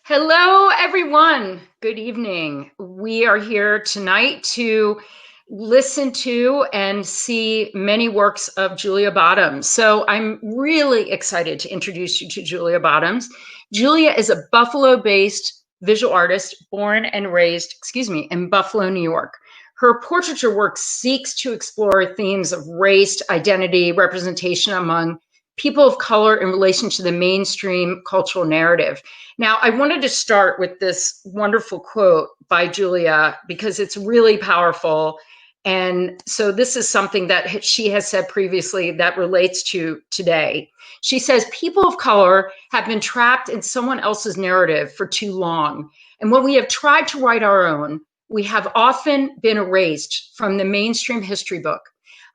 Hello, everyone. Good evening. We are here tonight to listen to and see many works of Julia Bottoms. So I'm really excited to introduce you to Julia Bottoms. Julia is a Buffalo-based visual artist born and raised, in Buffalo, New York. Her portraiture work seeks to explore themes of race, identity, representation among people of color in relation to the mainstream cultural narrative. Now, I wanted to start with this wonderful quote by Julia because it's really powerful. And so this is something that she has said previously that relates to today. She says, people of color have been trapped in someone else's narrative for too long. And when we have tried to write our own, we have often been erased from the mainstream history book.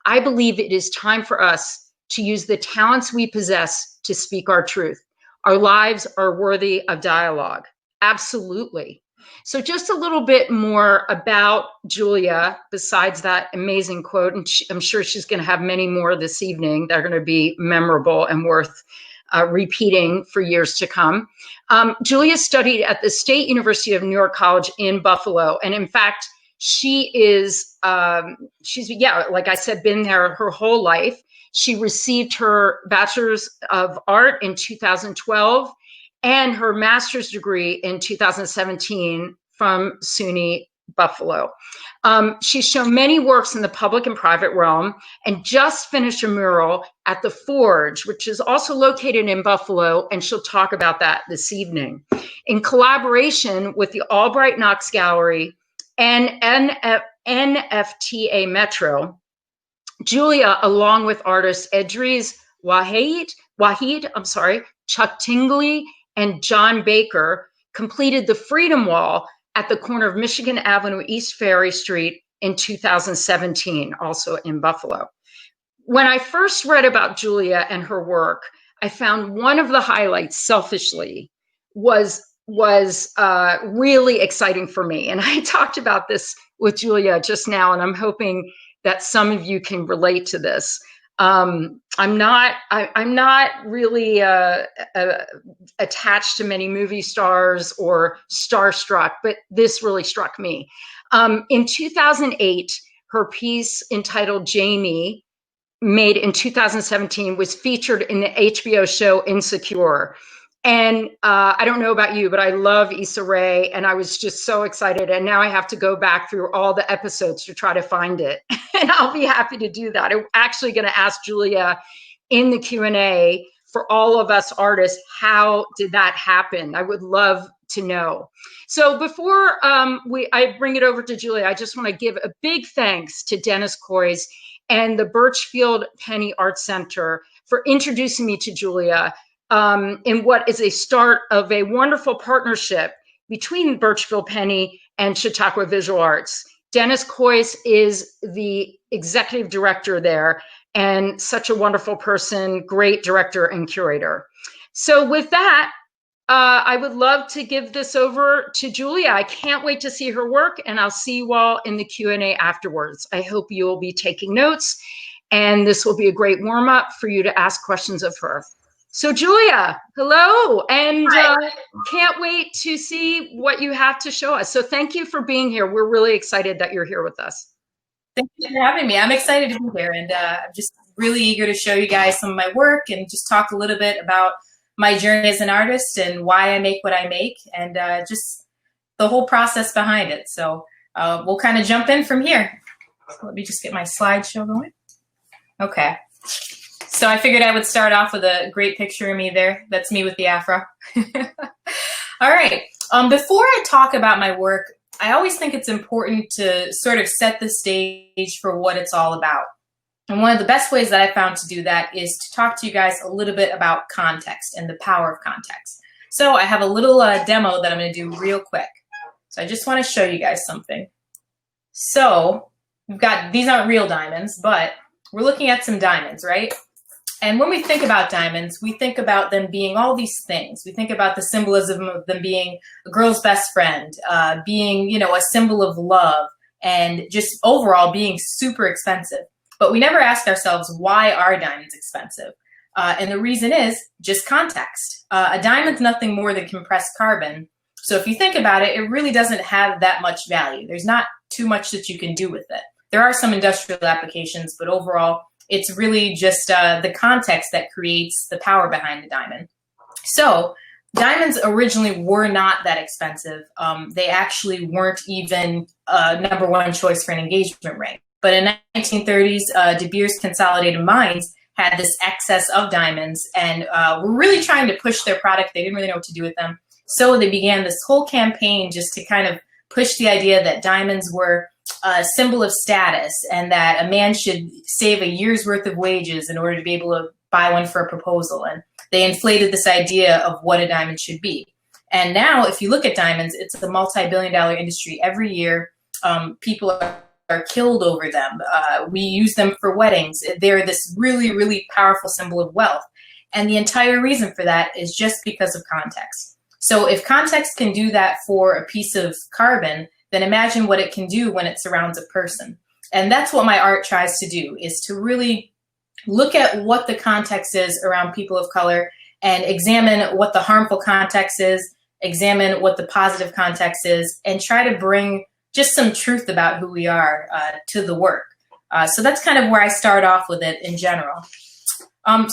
I believe it is time for us to use the talents we possess to speak our truth. Our lives are worthy of dialogue. Absolutely. So just a little bit more about Julia, besides that amazing quote, and I'm sure she's going to have many more this evening that are going to be memorable and worth repeating for years to come. Julia studied at the State University of New York College in Buffalo. And in fact, she's, like I said, been there her whole life. She received her Bachelor's of Art in 2012 and her master's degree in 2017 from SUNY Buffalo. She's shown many works in the public and private realm and just finished a mural at the Forge, which is also located in Buffalo, and she'll talk about that this evening. In collaboration with the Albright Knox Gallery and NFTA Metro, Julia, along with artists Edries Wahid, Chuck Tingley, and John Baker, completed the Freedom Wall at the corner of Michigan Avenue, East Ferry Street in 2017, also in Buffalo. When I first read about Julia and her work, I found one of the highlights, selfishly, was really exciting for me. And I talked about this with Julia just now, and I'm hoping that some of you can relate to this. I'm not really attached to many movie stars or starstruck, but this really struck me. In 2008, her piece entitled Jamie, made in 2017, was featured in the HBO show Insecure. And I don't know about you, but I love Issa Rae, and I was just so excited. And now I have to go back through all the episodes to try to find it. And I'll be happy to do that. I'm actually going to ask Julia in the Q&A for all of us artists, how did that happen? I would love to know. So before I bring it over to Julia, I just want to give a big thanks to Dennis Coys and the Birchfield Penny Art Center for introducing me to Julia in what is a start of a wonderful partnership between Birchfield Penny and Chautauqua Visual Arts. Dennis Coys is the executive director there and such a wonderful person, great director and curator. So with that, I would love to give this over to Julia. I can't wait to see her work, and I'll see you all in the Q&A afterwards. I hope you will be taking notes, and this will be a great warm-up for you to ask questions of her. So Julia, hello, and can't wait to see what you have to show us. So thank you for being here. We're really excited that you're here with us. Thank you for having me. I'm excited to be here, and I'm just really eager to show you guys some of my work and just talk a little bit about my journey as an artist and why I make what I make, and just the whole process behind it. So we'll kind of jump in from here. So let me just get my slideshow going. Okay. So I figured I would start off with a great picture of me there. That's me with the afro. All right. Before I talk about my work, I always think it's important to sort of set the stage for what it's all about. And one of the best ways that I found to do that is to talk to you guys a little bit about context and the power of context. So I have a little demo that I'm going to do real quick. So I just want to show you guys something. So we've got, these aren't real diamonds, but we're looking at some diamonds, right? And when we think about diamonds, we think about them being all these things. We think about the symbolism of them being a girl's best friend, being, a symbol of love, and just overall being super expensive. But we never ask ourselves, why are diamonds expensive? And the reason is just context. A diamond's nothing more than compressed carbon. So if you think about it, it really doesn't have that much value. There's not too much that you can do with it. There are some industrial applications, but overall, it's really just the context that creates the power behind the diamond. So diamonds originally were not that expensive. They actually weren't even #1 choice for an engagement ring. But in the 1930s, De Beers Consolidated Mines had this excess of diamonds and were really trying to push their product. They didn't really know what to do with them. So they began this whole campaign just to kind of push the idea that diamonds were a symbol of status and that a man should save a year's worth of wages in order to be able to buy one for a proposal. And they inflated this idea of what a diamond should be. And now if you look at diamonds, it's a multi-billion-dollar industry. Every year, people are killed over them. We use them for weddings. They're this really, really powerful symbol of wealth. And the entire reason for that is just because of context. So if context can do that for a piece of carbon, then imagine what it can do when it surrounds a person. And that's what my art tries to do, is to really look at what the context is around people of color and examine what the harmful context is, examine what the positive context is, and try to bring just some truth about who we are to the work. So that's kind of where I start off with it in general.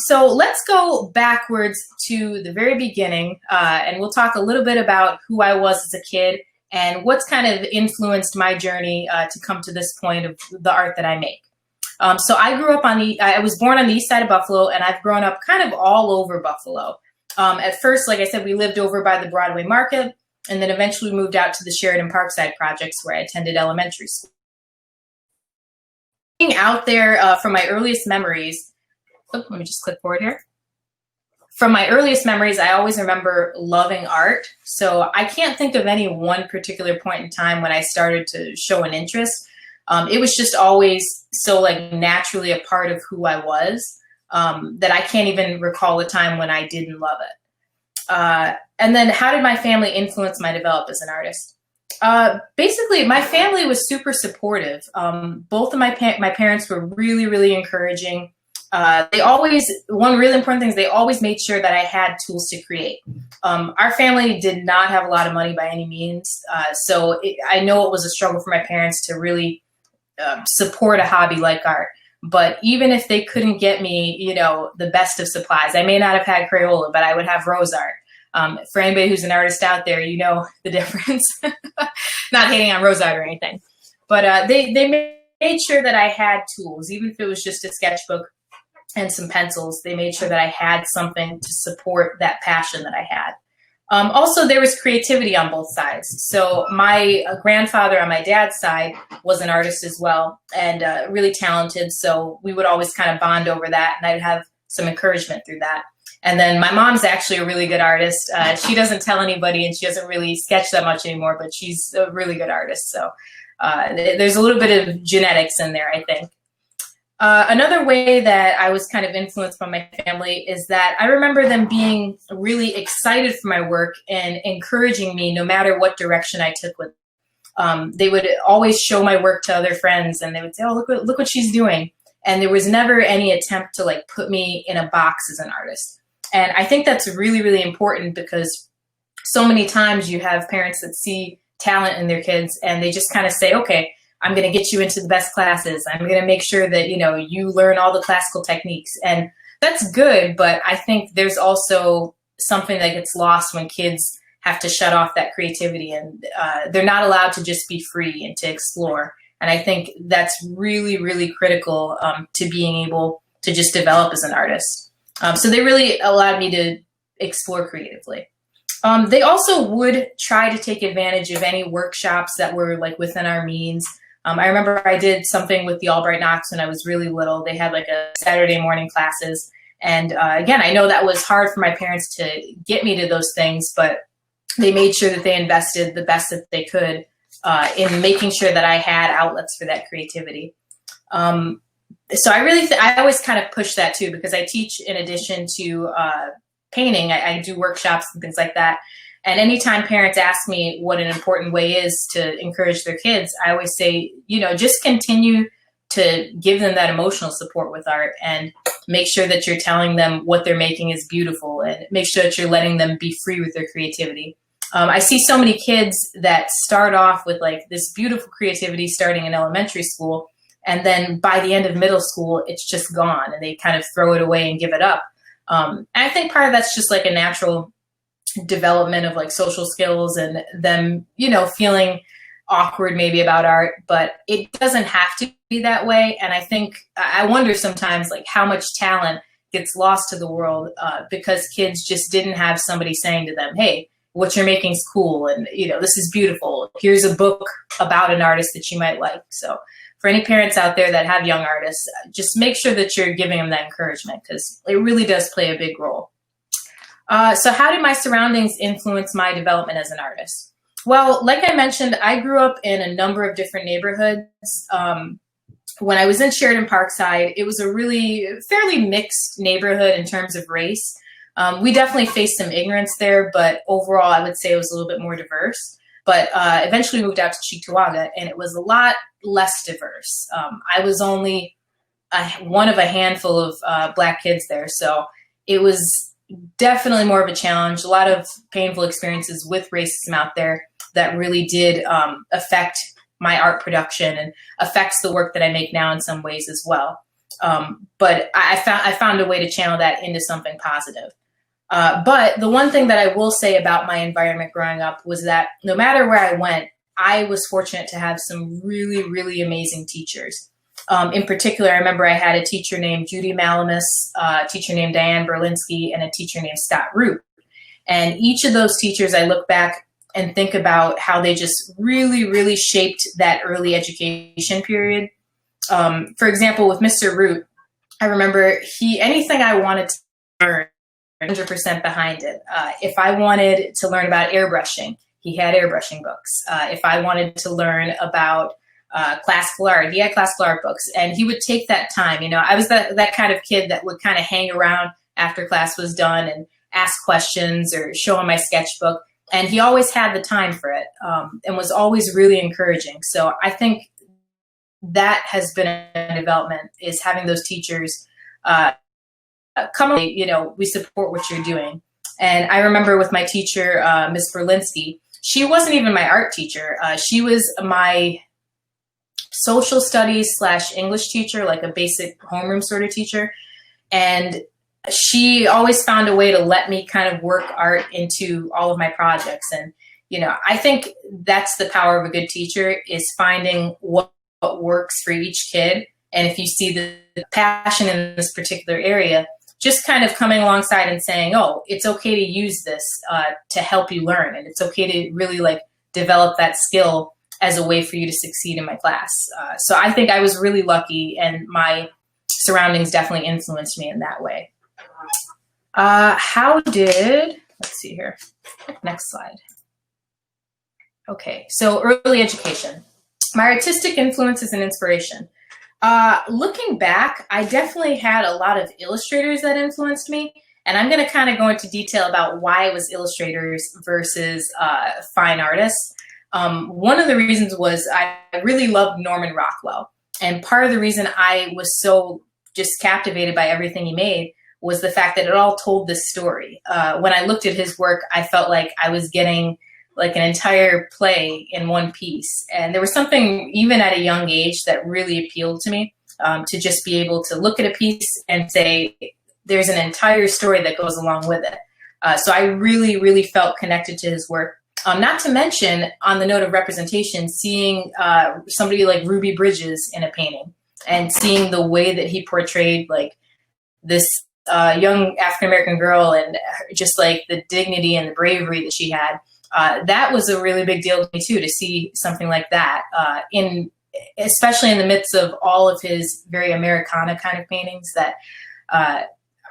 So let's go backwards to the very beginning, and we'll talk a little bit about who I was as a kid and what's kind of influenced my journey to come to this point of the art that I make. So I grew up I was born on the east side of Buffalo, and I've grown up kind of all over Buffalo. At first, like I said, we lived over by the Broadway Market, and then eventually moved out to the Sheridan Parkside projects where I attended elementary school. Being out there from my earliest memories, let me just click forward here. From my earliest memories, I always remember loving art. So I can't think of any one particular point in time when I started to show an interest. It was just always so like naturally a part of who I was that I can't even recall a time when I didn't love it. And then how did my family influence my development as an artist? Basically, my family was super supportive. Both of my parents were really, really encouraging. One really important thing is they always made sure that I had tools to create. Our family did not have a lot of money by any means. So I know it was a struggle for my parents to really support a hobby like art. But even if they couldn't get me, the best of supplies, I may not have had Crayola, but I would have rose art. For anybody who's an artist out there, you know the difference. Not hating on rose art or anything. But they made sure that I had tools, even if it was just a sketchbook and some pencils. They made sure that I had something to support that passion that I had. Also, there was creativity on both sides. So my grandfather on my dad's side was an artist as well, and really talented. So we would always kind of bond over that, and I'd have some encouragement through that. And then my mom's actually a really good artist. She doesn't tell anybody, and she doesn't really sketch that much anymore, but she's a really good artist. So there's a little bit of genetics in there, I think. Another way that I was kind of influenced by my family is that I remember them being really excited for my work and encouraging me no matter what direction I took with it. They would always show my work to other friends, and they would say, "Oh, look what she's doing." And there was never any attempt to like put me in a box as an artist. And I think that's really, really important because so many times you have parents that see talent in their kids and they just kind of say, okay, I'm going to get you into the best classes. I'm going to make sure that, you learn all the classical techniques. And that's good, but I think there's also something that gets lost when kids have to shut off that creativity and they're not allowed to just be free and to explore. And I think that's really, really critical to being able to just develop as an artist. So they really allowed me to explore creatively. They also would try to take advantage of any workshops that were like within our means. I remember I did something with the Albright Knox when I was really little. They had like a Saturday morning classes. And again, I know that was hard for my parents to get me to those things, but they made sure that they invested the best that they could in making sure that I had outlets for that creativity. So I always kind of push that too, because I teach in addition to painting, I do workshops and things like that. And anytime parents ask me what an important way is to encourage their kids, I always say, just continue to give them that emotional support with art and make sure that you're telling them what they're making is beautiful and make sure that you're letting them be free with their creativity. I see so many kids that start off with like this beautiful creativity starting in elementary school, and then by the end of middle school, it's just gone and they kind of throw it away and give it up. And I think part of that's just like a natural development of like social skills and them, you know, feeling awkward maybe about art, but it doesn't have to be that way. And I think, I wonder sometimes like how much talent gets lost to the world because kids just didn't have somebody saying to them, hey, what you're making is cool. And, you know, this is beautiful. Here's a book about an artist that you might like. So for any parents out there that have young artists, just make sure that you're giving them that encouragement because it really does play a big role. So how did my surroundings influence my development as an artist? Well, like I mentioned, I grew up in a number of different neighborhoods. When I was in Sheridan Parkside, it was a really fairly mixed neighborhood in terms of race. We definitely faced some ignorance there, but overall, I would say it was a little bit more diverse. But eventually moved out to Chautauqua, and it was a lot less diverse. I was only one of a handful of Black kids there, so it was definitely more of a challenge. A lot of painful experiences with racism out there that really did affect my art production and affects the work that I make now in some ways as well. But I found a way to channel that into something positive. But the one thing that I will say about my environment growing up was that no matter where I went, I was fortunate to have some really, really amazing teachers. In particular, I remember I had a teacher named Judy Malamus, a teacher named Diane Berlinski, and a teacher named Scott Root. And each of those teachers, I look back and think about how they just really, really shaped that early education period. For example, with Mr. Root, I remember anything I wanted to learn, 100% behind it. If I wanted to learn about airbrushing, he had airbrushing books. If I wanted to learn about classical art, he had classical art books, and he would take that time. You know, I was that kind of kid that would kind of hang around after class was done and ask questions or show him my sketchbook. And he always had the time for it and was always really encouraging. So I think that has been a development, is having those teachers come on, you know, we support what you're doing. And I remember with my teacher, Miss Berlinski, she wasn't even my art teacher. She was my social studies / English teacher, like a basic homeroom sort of teacher. And she always found a way to let me kind of work art into all of my projects. And, you know, I think that's the power of a good teacher, is finding what works for each kid. And if you see the passion in this particular area, just kind of coming alongside and saying, oh, it's okay to use this to help you learn. And it's okay to really like develop that skill as a way for you to succeed in my class. So I think I was really lucky, and my surroundings definitely influenced me in that way. Let's see here, next slide. Okay, so early education. My artistic influences and inspiration. Looking back, I definitely had a lot of illustrators that influenced me, and I'm going to kind of go into detail about why it was illustrators versus fine artists. One of the reasons was I really loved Norman Rockwell, and part of the reason I was so just captivated by everything he made was the fact that it all told this story. When I looked at his work, I felt like I was getting like an entire play in one piece. And there was something even at a young age that really appealed to me, to just be able to look at a piece and say, there's an entire story that goes along with it. So I really, really felt connected to his work. Not to mention, on the note of representation, seeing somebody like Ruby Bridges in a painting and seeing the way that he portrayed like this young African-American girl and just like the dignity and the bravery that she had. That was a really big deal to me too, to see something like that especially in the midst of all of his very Americana kind of paintings that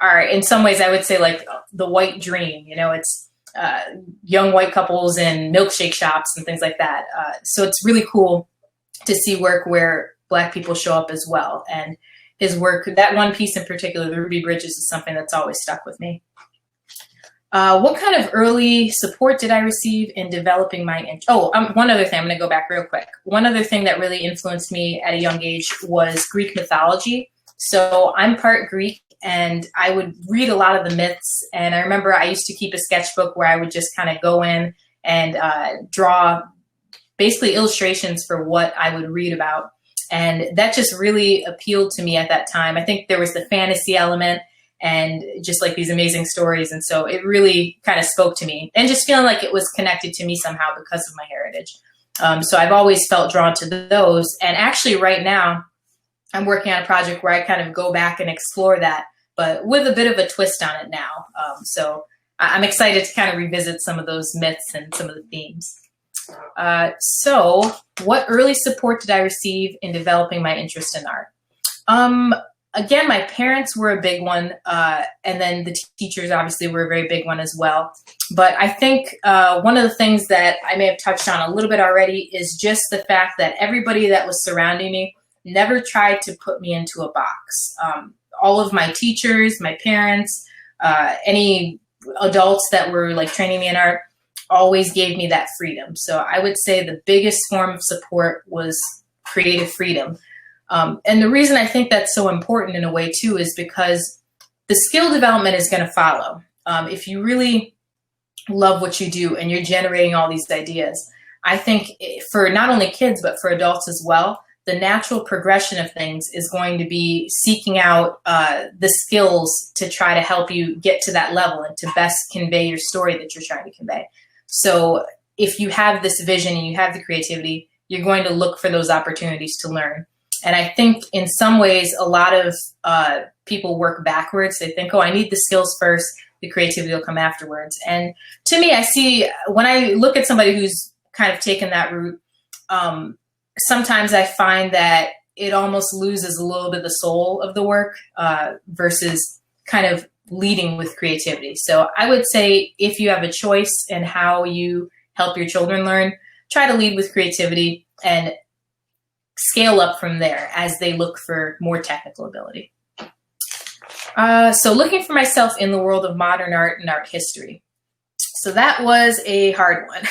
are in some ways, I would say, like the white dream. You know, it's young white couples in milkshake shops and things like that. So it's really cool to see work where Black people show up as well. And his work, that one piece in particular, the Ruby Bridges, is something that's always stuck with me. What kind of early support did I receive in developing my one other thing, I'm going to go back real quick. One other thing that really influenced me at a young age was Greek mythology. So I'm part Greek, and I would read a lot of the myths. And I remember I used to keep a sketchbook where I would just kind of go in and draw basically illustrations for what I would read about. And that just really appealed to me at that time. I think there was the fantasy element and just like these amazing stories. And so it really kind of spoke to me, and just feeling like it was connected to me somehow because of my heritage. So I've always felt drawn to those. And actually right now I'm working on a project where I kind of go back and explore that, but with a bit of a twist on it now. So I'm excited to kind of revisit some of those myths and some of the themes. So what early support did I receive in developing my interest in art? Again, my parents were a big one, and then the teachers obviously were a very big one as well. But I think one of the things that I may have touched on a little bit already is just the fact that everybody that was surrounding me never tried to put me into a box. All of my teachers, my parents, any adults that were like training me in art always gave me that freedom. So I would say the biggest form of support was creative freedom. And the reason I think that's so important in a way too is because the skill development is going to follow. If you really love what you do and you're generating all these ideas, I think for not only kids, but for adults as well, the natural progression of things is going to be seeking out the skills to try to help you get to that level and to best convey your story that you're trying to convey. So if you have this vision and you have the creativity, you're going to look for those opportunities to learn. And I think in some ways, a lot of people work backwards. They think, oh, I need the skills first, the creativity will come afterwards. And to me, I see when I look at somebody who's kind of taken that route, sometimes I find that it almost loses a little bit of the soul of the work versus kind of leading with creativity. So I would say if you have a choice in how you help your children learn, try to lead with creativity and scale up from there as they look for more technical ability. So looking for myself in the world of modern art and art history. So that was a hard one.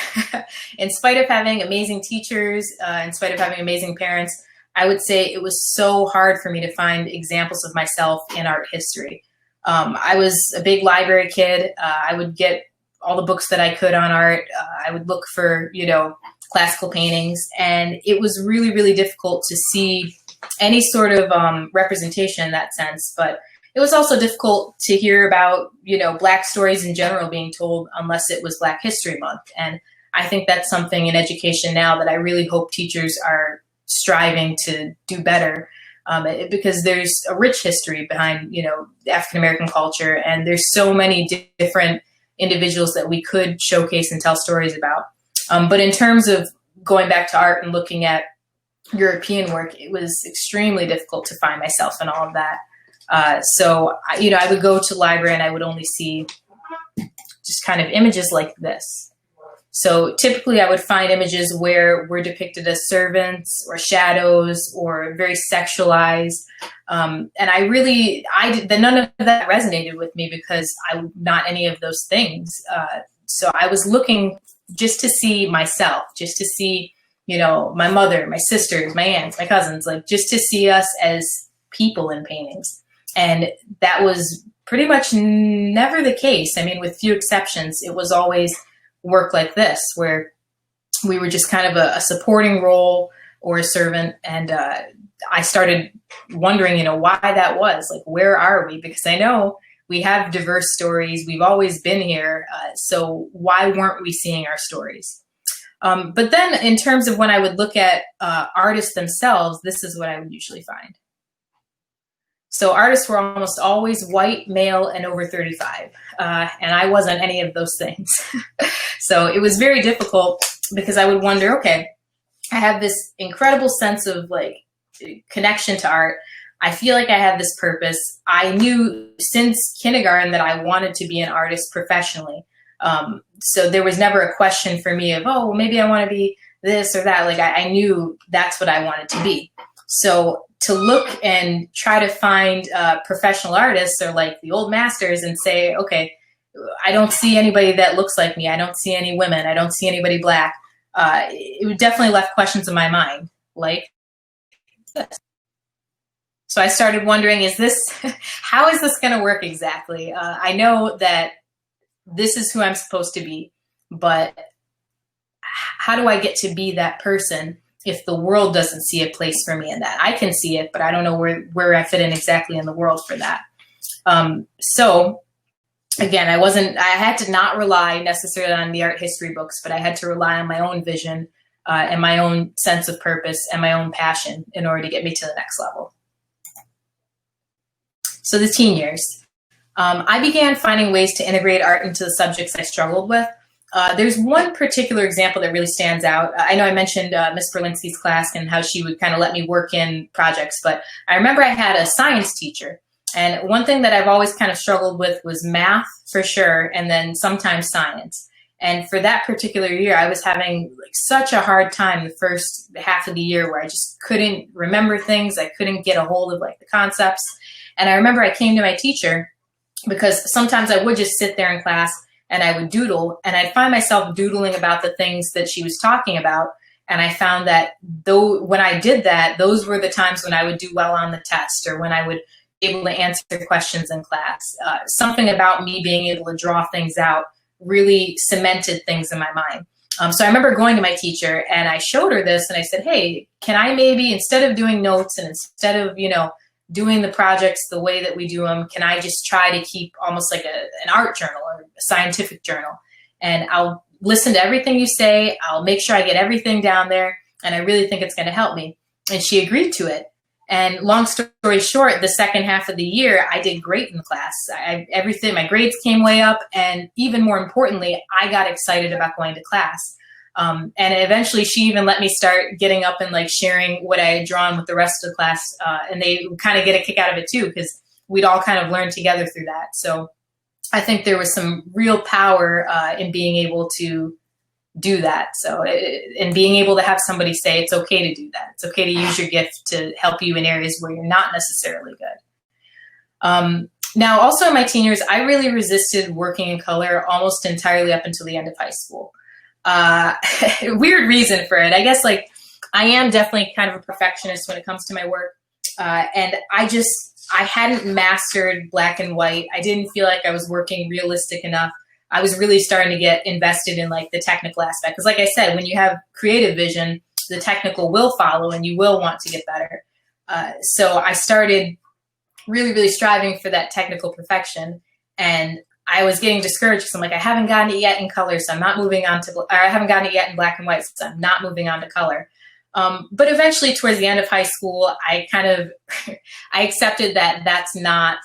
In spite of having amazing teachers, in spite of having amazing parents, I would say it was so hard for me to find examples of myself in art history. I was a big library kid. I would get all the books that I could on art. I would look for, classical paintings, and it was really, really difficult to see any sort of representation in that sense. But it was also difficult to hear about, Black stories in general being told unless it was Black History Month. And I think that's something in education now that I really hope teachers are striving to do better, because there's a rich history behind, African-American culture, and there's so many different individuals that we could showcase and tell stories about. But in terms of going back to art and looking at European work, it was extremely difficult to find myself in all of that. So, I would go to the library and I would only see just kind of images like this. So typically I would find images where we're depicted as servants or shadows or very sexualized. And none of that resonated with me because I'm not any of those things. So I was looking just to see myself, just to see, my mother, my sisters, my aunts, my cousins, just to see us as people in paintings. And that was pretty much never the case. I mean, with few exceptions, it was always work like this, where we were just kind of a supporting role or a servant. And I started wondering, why that was. Where are we? Because I know we have diverse stories. We've always been here. So why weren't we seeing our stories? But then in terms of when I would look at artists themselves, this is what I would usually find. So artists were almost always white, male, and over 35. And I wasn't any of those things. So it was very difficult because I would wonder, okay, I have this incredible sense of connection to art. I feel like I have this purpose. I knew since kindergarten that I wanted to be an artist professionally. So there was never a question for me of, oh, well, maybe I want to be this or that. I knew that's what I wanted to be. So to look and try to find professional artists or the old masters and say, okay, I don't see anybody that looks like me. I don't see any women. I don't see anybody Black. It definitely left questions in my mind like this. So I started wondering, how is this going to work exactly? I know that this is who I'm supposed to be, but how do I get to be that person if the world doesn't see a place for me in that? I can see it, but I don't know where I fit in exactly in the world for that. So again, I had to not rely necessarily on the art history books, but I had to rely on my own vision and my own sense of purpose and my own passion in order to get me to the next level. So the teen years. I began finding ways to integrate art into the subjects I struggled with. There's one particular example that really stands out. I know I mentioned Miss Berlinski's class and how she would kind of let me work in projects, but I remember I had a science teacher. And one thing that I've always kind of struggled with was math for sure, and then sometimes science. And for that particular year, I was having like such a hard time the first half of the year where I just couldn't remember things. I couldn't get a hold of like the concepts. And I remember I came to my teacher because sometimes I would just sit there in class and I would doodle, and I'd find myself doodling about the things that she was talking about. And I found that when I did that, those were the times when I would do well on the test, or when I would be able to answer questions in class. Something about me being able to draw things out really cemented things in my mind. So I remember going to my teacher and I showed her this and I said, hey, can I maybe, instead of doing notes and instead of, doing the projects the way that we do them, can I just try to keep almost like an art journal or a scientific journal? And I'll listen to everything you say. I'll make sure I get everything down there. And I really think it's going to help me. And she agreed to it. And long story short, the second half of the year, I did great in class. My grades came way up. And even more importantly, I got excited about going to class. And eventually she even let me start getting up and like sharing what I had drawn with the rest of the class. And they kind of get a kick out of it too, because we'd all kind of learn together through that. So I think there was some real power in being able to do that. So, and being able to have somebody say, it's okay to do that. It's okay to use your gift to help you in areas where you're not necessarily good. Now, also in my teen years, I really resisted working in color almost entirely up until the end of high school. Weird reason for it. I guess like I am definitely kind of a perfectionist when it comes to my work. And I hadn't mastered black and white. I didn't feel like I was working realistic enough. I was really starting to get invested in like the technical aspect. Because like I said, when you have creative vision, the technical will follow and you will want to get better. So I started really, really striving for that technical perfection. And I was getting discouraged because I'm like, I haven't gotten it yet in color, so I'm not moving on to, or I haven't gotten it yet in black and white, so I'm not moving on to color. But eventually towards the end of high school, I accepted that that's not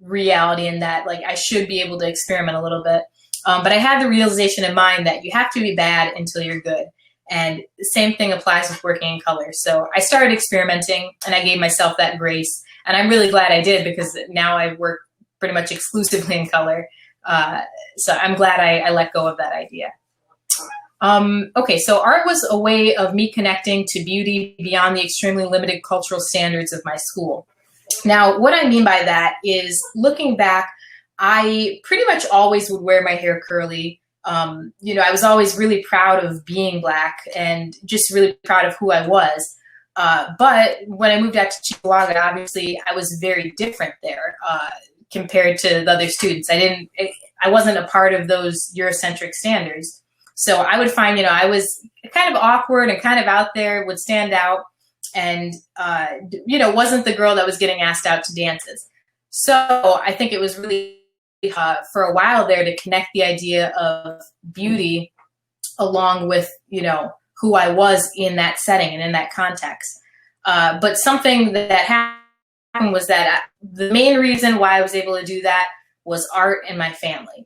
reality and that like I should be able to experiment a little bit. But I had the realization in mind that you have to be bad until you're good. And the same thing applies with working in color. So I started experimenting and I gave myself that grace. And I'm really glad I did, because now I work pretty much exclusively in color. So I'm glad I let go of that idea. Okay, so art was a way of me connecting to beauty beyond the extremely limited cultural standards of my school. Now, what I mean by that is, looking back, I pretty much always would wear my hair curly. I was always really proud of being Black and just really proud of who I was. But when I moved out to Chautauqua, obviously I was very different there compared to the other students. I wasn't a part of those Eurocentric standards. So I would find, I was kind of awkward and kind of out there, would stand out, and, wasn't the girl that was getting asked out to dances. So I think it was really for a while there to connect the idea of beauty along with, who I was in that setting and in that context. But something that happened was that the main reason why I was able to do that was art and my family.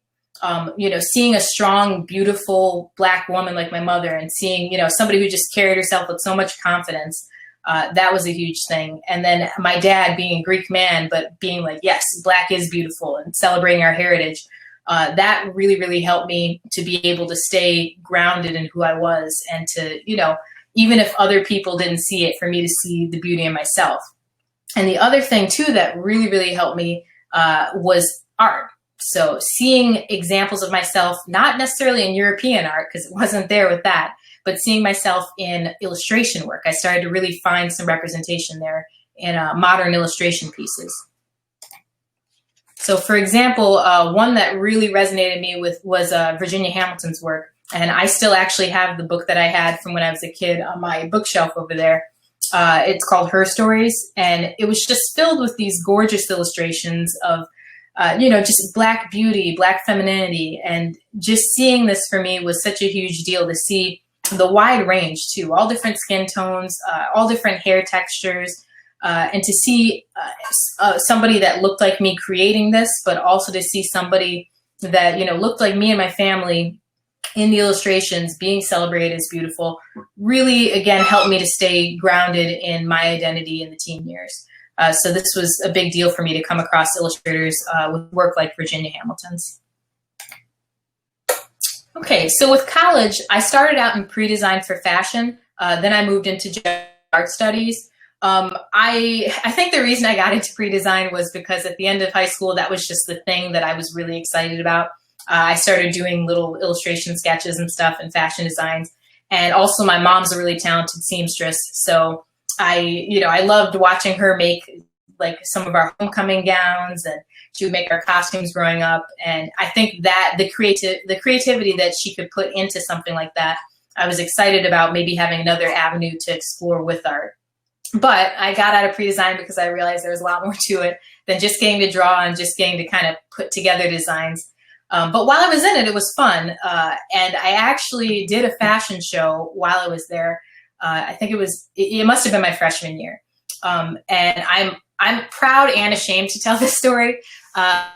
Seeing a strong, beautiful Black woman like my mother, and seeing, somebody who just carried herself with so much confidence, that was a huge thing. And then my dad being a Greek man, but being like, yes, Black is beautiful, and celebrating our heritage. That really, really helped me to be able to stay grounded in who I was, and to, even if other people didn't see it, for me to see the beauty in myself. And the other thing too that really, really helped me was art. So seeing examples of myself, not necessarily in European art, because it wasn't there with that, but seeing myself in illustration work. I started to really find some representation there in modern illustration pieces. So for example, one that really resonated me with was Virginia Hamilton's work. And I still actually have the book that I had from when I was a kid on my bookshelf over there. It's called Her Stories, and it was just filled with these gorgeous illustrations of, just Black beauty, Black femininity. And just seeing this for me was such a huge deal, to see the wide range too, all different skin tones, all different hair textures, and to see somebody that looked like me creating this, but also to see somebody that, looked like me and my family in the illustrations being celebrated as beautiful, really, again, helped me to stay grounded in my identity in the teen years. So this was a big deal for me to come across illustrators with work like Virginia Hamilton's. Okay, so with college, I started out in pre-design for fashion. Then I moved into art studies. I think the reason I got into pre-design was because at the end of high school, that was just the thing that I was really excited about. I started doing little illustration sketches and stuff and fashion designs. And also my mom's a really talented seamstress. So I loved watching her make like some of our homecoming gowns, and she would make our costumes growing up. And I think that the creativity that she could put into something like that, I was excited about maybe having another avenue to explore with art. But I got out of pre-design because I realized there was a lot more to it than just getting to draw and just getting to kind of put together designs. But while I was in it, it was fun. And I actually did a fashion show while I was there. I think it must have been my freshman year. And I'm proud and ashamed to tell this story. I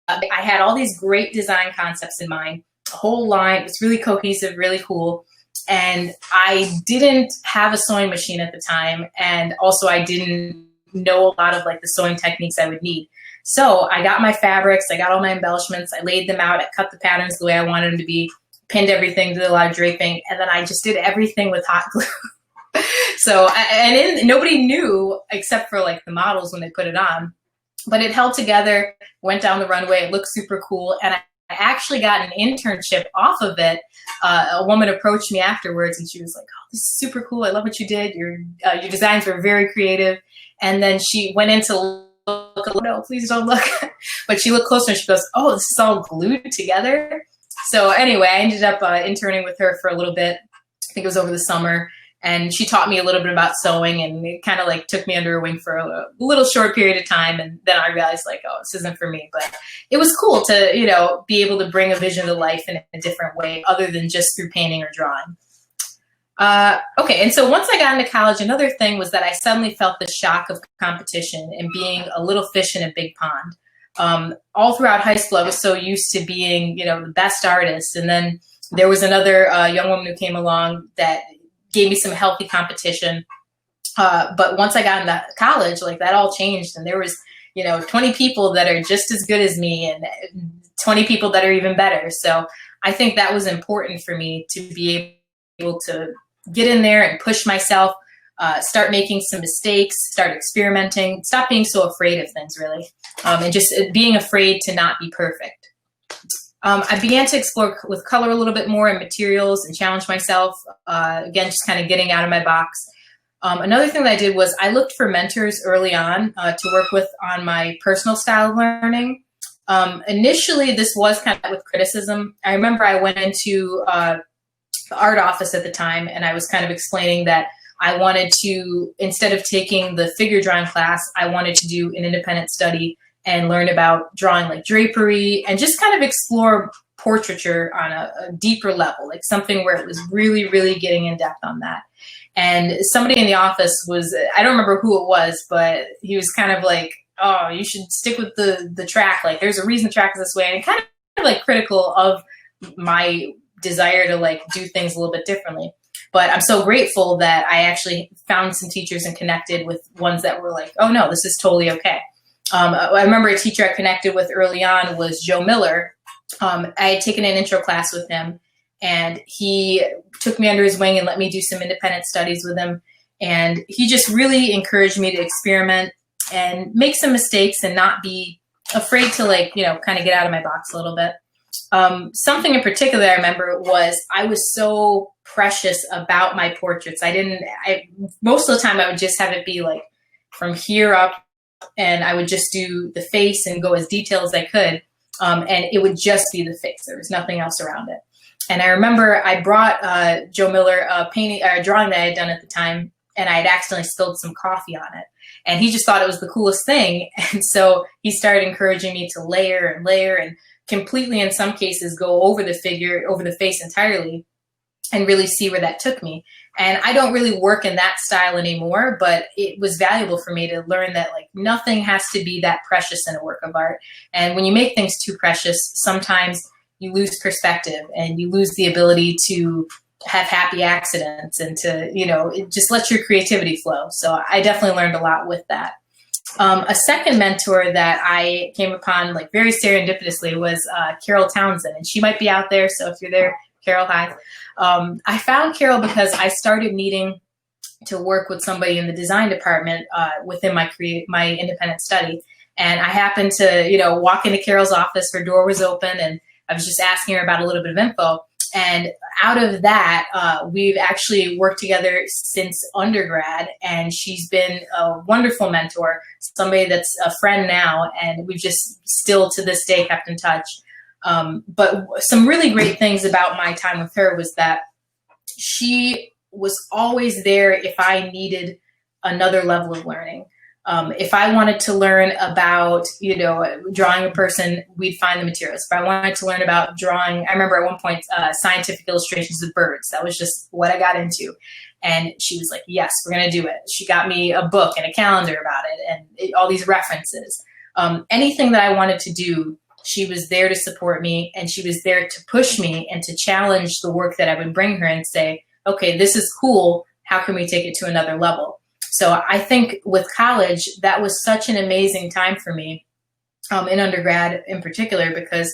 had all these great design concepts in mind, a whole line. It was really cohesive, really cool. And I didn't have a sewing machine at the time. And also I didn't know a lot of like the sewing techniques I would need. So I got my fabrics, I got all my embellishments, I laid them out, I cut the patterns the way I wanted them to be, pinned everything, did a lot of draping, and then I just did everything with hot glue. So, nobody knew except for like the models when they put it on, but it held together, went down the runway, it looked super cool, and I actually got an internship off of it. A woman approached me afterwards and she was like, "Oh, this is super cool. I love what you did. Your designs were very creative." And then she went in to look, no, please don't look. But she looked closer and she goes, "Oh, this is all glued together." So anyway, I ended up interning with her for a little bit. I think it was over the summer. And she taught me a little bit about sewing, and it kind of like took me under her wing for a little short period of time. And then I realized like, oh, this isn't for me. But it was cool to, be able to bring a vision to life in a different way other than just through painting or drawing. Okay, and so once I got into college, another thing was that I suddenly felt the shock of competition and being a little fish in a big pond. All throughout high school, I was so used to being, the best artist. And then there was another young woman who came along that gave me some healthy competition. But once I got into college, like that all changed. And there was, 20 people that are just as good as me and 20 people that are even better. So I think that was important for me to be able to get in there and push myself, start making some mistakes, start experimenting, stop being so afraid of things really, and just being afraid to not be perfect. I began to explore with color a little bit more and materials and challenge myself, again, just kind of getting out of my box. Another thing that I did was I looked for mentors early on to work with on my personal style of learning. Initially, this was kind of with criticism. I remember I went into the art office at the time, and I was kind of explaining that I wanted to, instead of taking the figure drawing class, I wanted to do an independent study and learn about drawing like drapery and just kind of explore portraiture on a deeper level, like something where it was really, really getting in depth on that. And somebody in the office was, I don't remember who it was, but he was kind of like, "Oh, you should stick with the track. Like there's a reason the track is this way." And kind of like critical of my desire to like do things a little bit differently. But I'm so grateful that I actually found some teachers and connected with ones that were like, "Oh no, this is totally okay." I remember a teacher I connected with early on was Joe Miller. I had taken an intro class with him, and he took me under his wing and let me do some independent studies with him. And he just really encouraged me to experiment and make some mistakes and not be afraid to like, kind of get out of my box a little bit. Something in particular I remember was I was so precious about my portraits. Most of the time I would just have it be like from here up, and I would just do the face and go as detailed as I could. And it would just be the face. There was nothing else around it. And I remember I brought Joe Miller a painting or a drawing that I had done at the time, and I had accidentally spilled some coffee on it. And he just thought it was the coolest thing. And so he started encouraging me to layer and layer and completely, in some cases, go over the figure, over the face entirely, and really see where that took me. And I don't really work in that style anymore, but it was valuable for me to learn that like nothing has to be that precious in a work of art. And when you make things too precious, sometimes you lose perspective and you lose the ability to have happy accidents and to, you know, it just lets your creativity flow. So I definitely learned a lot with that. A second mentor that I came upon like very serendipitously was Carol Townsend, and she might be out there. So if you're there, Carol, hi. I found Carol because I started needing to work with somebody in the design department within my independent study. And I happened to, you know, walk into Carol's office, her door was open, and I was just asking her about a little bit of info. And out of that, we've actually worked together since undergrad, and she's been a wonderful mentor, somebody that's a friend now, and we've just still to this day kept in touch. But some really great things about my time with her was that she was always there if I needed another level of learning. If I wanted to learn about, you know, drawing a person, we'd find the materials. If I wanted to learn about drawing, I remember at one point, scientific illustrations of birds. That was just what I got into. And she was like, yes, we're going to do it. She got me a book and a calendar about it and all these references. Anything that I wanted to do, she was there to support me, and she was there to push me and to challenge the work that I would bring her and say, okay, this is cool. How can we take it to another level? So I think with college, that was such an amazing time for me, in undergrad in particular, because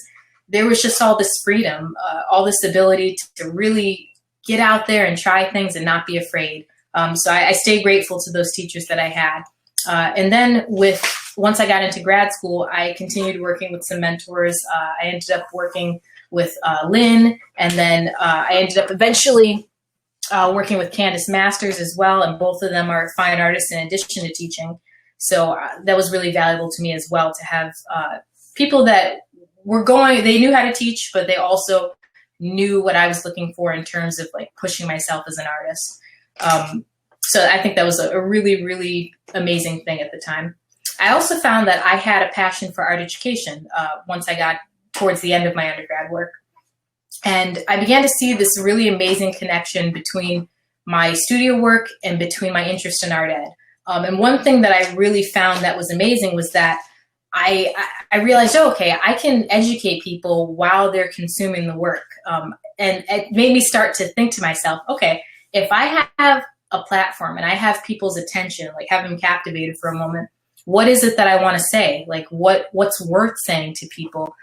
there was just all this freedom, all this ability to really get out there and try things and not be afraid. So I stay grateful to those teachers that I had. And then once I got into grad school, I continued working with some mentors. I ended up working with Lynn, and then I ended up eventually working with Candace Masters as well, and both of them are fine artists in addition to teaching. So that was really valuable to me as well, to have people that they knew how to teach, but they also knew what I was looking for in terms of like pushing myself as an artist. So I think that was a really, really amazing thing at the time. I also found that I had a passion for art education once I got towards the end of my undergrad work. And I began to see this really amazing connection between my studio work and between my interest in art ed. And one thing that I really found that was amazing was that I realized, okay, I can educate people while they're consuming the work. And it made me start to think to myself, okay, if I have a platform and I have people's attention, like have them captivated for a moment, what is it that I want to say? Like what's worth saying to people?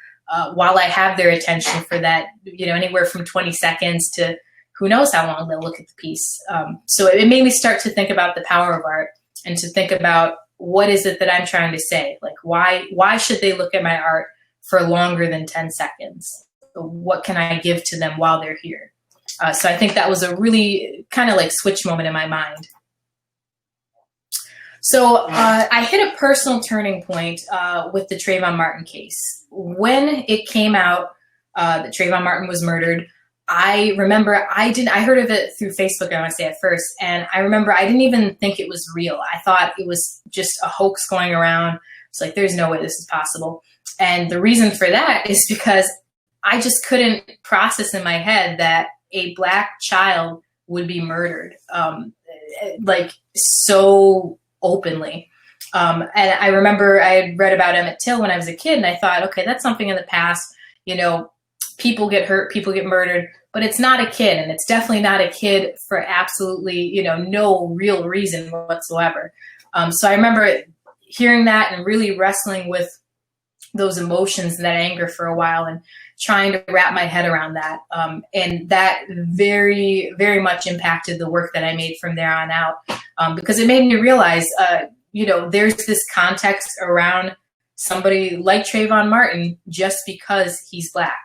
While I have their attention for that, you know, anywhere from 20 seconds to who knows how long they'll look at the piece. So it made me start to think about the power of art and to think about what is it that I'm trying to say? Like, why should they look at my art for longer than 10 seconds? What can I give to them while they're here? So I think that was a really kind of like switch moment in my mind. So I hit a personal turning point with the Trayvon Martin case. When it came out that Trayvon Martin was murdered, I remember I heard of it through Facebook, I want to say at first, and I remember I didn't even think it was real. I thought it was just a hoax going around. It's like, there's no way this is possible. And the reason for that is because I just couldn't process in my head that a Black child would be murdered, like so openly. And I remember I had read about Emmett Till when I was a kid, and I thought, okay, that's something in the past. You know, people get hurt, people get murdered, but it's not a kid, and it's definitely not a kid for absolutely, you know, no real reason whatsoever. So I remember hearing that and really wrestling with those emotions and that anger for a while and trying to wrap my head around that. And that very, very much impacted the work that I made from there on out, because it made me realize, you know, there's this context around somebody like Trayvon Martin just because he's Black.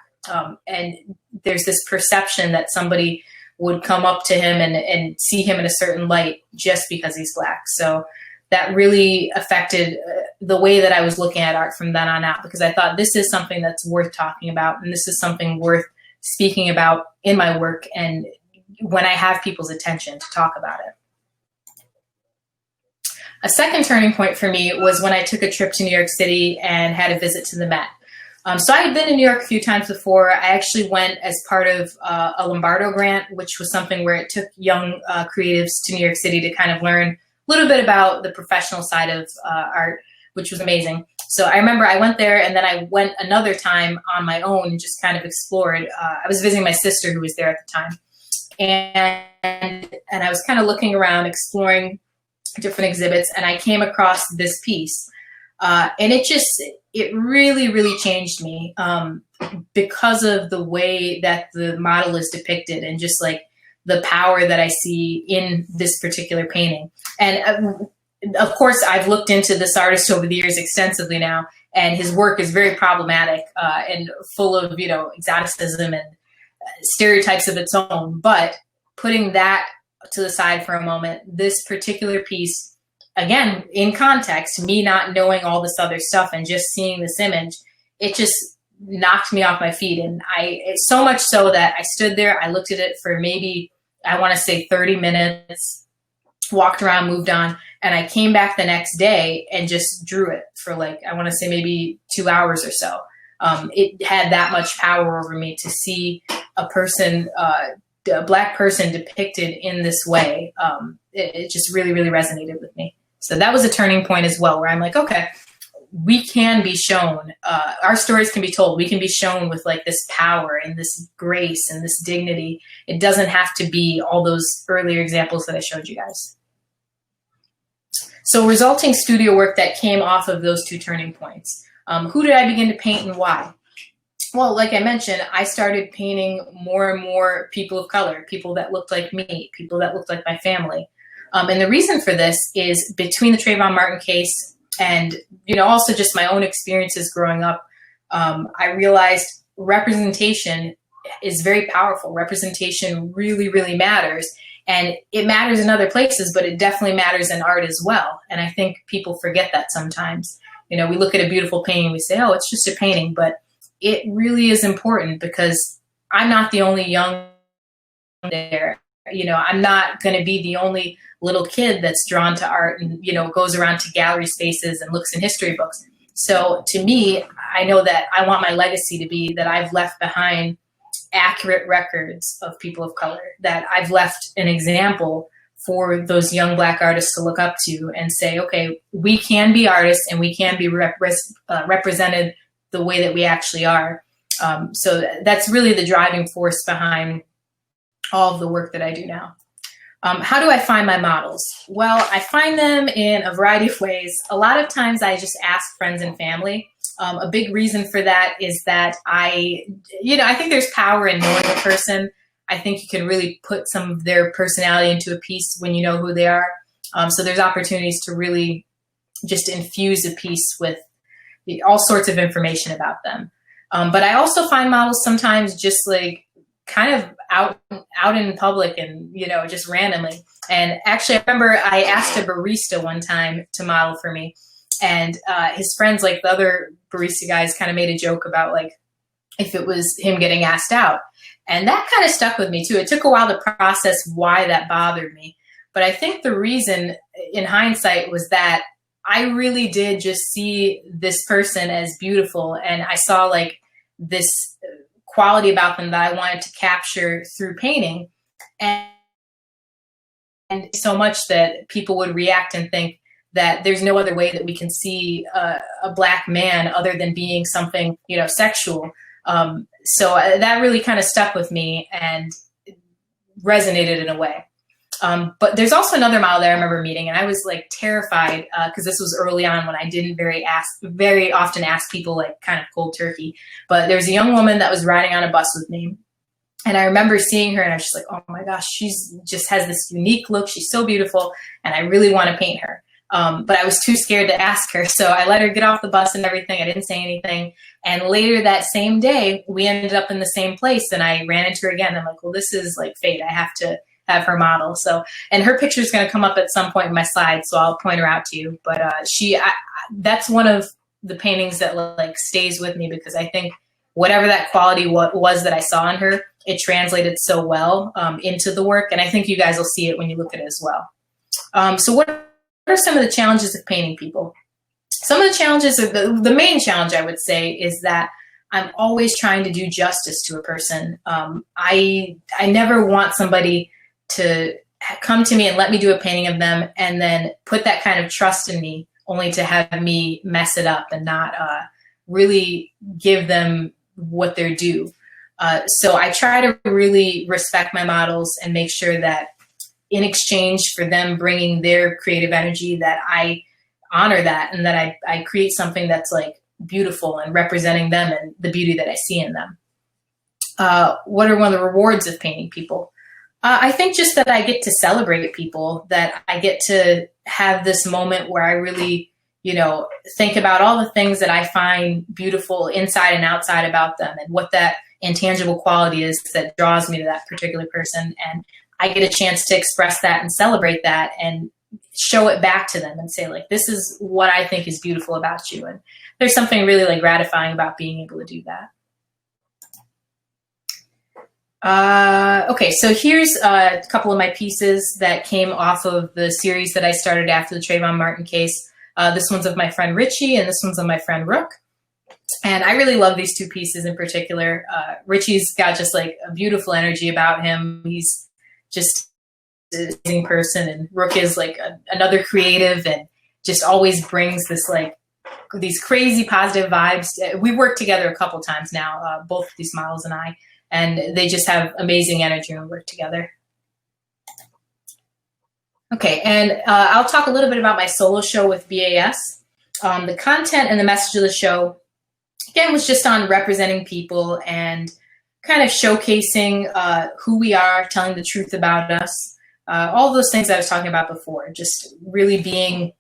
And there's this perception that somebody would come up to him and see him in a certain light just because he's Black. So that really affected the way that I was looking at art from then on out, because I thought this is something that's worth talking about, and this is something worth speaking about in my work and when I have people's attention to talk about it. A second turning point for me was when I took a trip to New York City and had a visit to the Met. So I had been in New York a few times before. I actually went as part of a Lombardo grant, which was something where it took young creatives to New York City to kind of learn a little bit about the professional side of art, which was amazing. So I remember I went there, and then I went another time on my own and just kind of explored. I was visiting my sister who was there at the time. And I was kind of looking around, exploring different exhibits, and I came across this piece. And it really, really changed me because of the way that the model is depicted and just like the power that I see in this particular painting. And of course, I've looked into this artist over the years extensively now, and his work is very problematic and full of, you know, exoticism and stereotypes of its own. But putting that to the side for a moment, this particular piece, again, in context, me not knowing all this other stuff and just seeing this image, it just knocked me off my feet. And it's so much so that I stood there, I looked at it for maybe, I want to say 30 minutes, walked around, moved on, and I came back the next day and just drew it for like, I want to say maybe 2 hours or so. It had that much power over me to see a person, a Black person depicted in this way. It just really, really resonated with me. So that was a turning point as well, where I'm like, okay, we can be shown, our stories can be told. We can be shown with like this power and this grace and this dignity. It doesn't have to be all those earlier examples that I showed you guys. So resulting studio work that came off of those two turning points. Who did I begin to paint and why? Well, like I mentioned, I started painting more and more people of color, people that looked like me, people that looked like my family. And the reason for this is between the Trayvon Martin case and, you know, also just my own experiences growing up, I realized representation is very powerful. Representation really, really matters. And it matters in other places, but it definitely matters in art as well. And I think people forget that sometimes. You know, we look at a beautiful painting, we say, oh, it's just a painting, but it really is important because I'm not the only young there. You know, I'm not going to be the only little kid that's drawn to art and, you know, goes around to gallery spaces and looks in history books. So to me, I know that I want my legacy to be that I've left behind accurate records of people of color, that I've left an example for those young Black artists to look up to and say, okay, we can be artists and we can be represented the way that we actually are. So that's really the driving force behind all of the work that I do now. How do I find my models? Well, I find them in a variety of ways. A lot of times I just ask friends and family. A big reason for that is that I think there's power in knowing a person. I think you can really put some of their personality into a piece when you know who they are. So there's opportunities to really just infuse a piece with all sorts of information about them. But I also find models sometimes just like kind of out in public and, you know, just randomly. And actually, I remember I asked a barista one time to model for me, and his friends, like the other barista guys, kind of made a joke about like if it was him getting asked out. And that kind of stuck with me too. It took a while to process why that bothered me. But I think the reason in hindsight was that I really did just see this person as beautiful. And I saw like this quality about them that I wanted to capture through painting. And so much that people would react and think that there's no other way that we can see a Black man other than being something, you know, sexual. So that really kind of stuck with me and resonated in a way. But there's also another model that I remember meeting, and I was like terrified because this was early on when I didn't very often ask people like kind of cold turkey. But there was a young woman that was riding on a bus with me, and I remember seeing her, and I was just like, oh my gosh, she's just has this unique look. She's so beautiful, and I really want to paint her. But I was too scared to ask her, so I let her get off the bus and everything. I didn't say anything. And later that same day, we ended up in the same place, and I ran into her again. I'm like, well, this is like fate. I have to have her model. So, and her picture is going to come up at some point in my slides, so I'll point her out to you. But that's one of the paintings that like stays with me, because I think whatever that quality was that I saw in her, it translated so well into the work. And I think you guys will see it when you look at it as well. So what are some of the challenges of painting people? Some of the challenges, the main challenge I would say, is that I'm always trying to do justice to a person. I never want somebody to come to me and let me do a painting of them and then put that kind of trust in me only to have me mess it up and not really give them what they're due. So I try to really respect my models and make sure that in exchange for them bringing their creative energy, that I honor that and that I create something that's like beautiful and representing them and the beauty that I see in them. What are one of the rewards of painting people? I think just that I get to celebrate people, that I get to have this moment where I really, think about all the things that I find beautiful inside and outside about them and what that intangible quality is that draws me to that particular person. And I get a chance to express that and celebrate that and show it back to them and say, like, this is what I think is beautiful about you. And there's something really like gratifying about being able to do that. Okay, so here's a couple of my pieces that came off of the series that I started after the Trayvon Martin case. This one's of my friend Richie, and this one's of my friend Rook. And I really love these two pieces in particular. Richie's got just like a beautiful energy about him. He's just an amazing person, and Rook is like another creative and just always brings this like these crazy positive vibes. We worked together a couple times now, both of these models and I, and they just have amazing energy when we work together. Okay, and I'll talk a little bit about my solo show with BAS. The content and the message of the show, again, was just on representing people and kind of showcasing who we are, telling the truth about us, all those things I was talking about before, just really being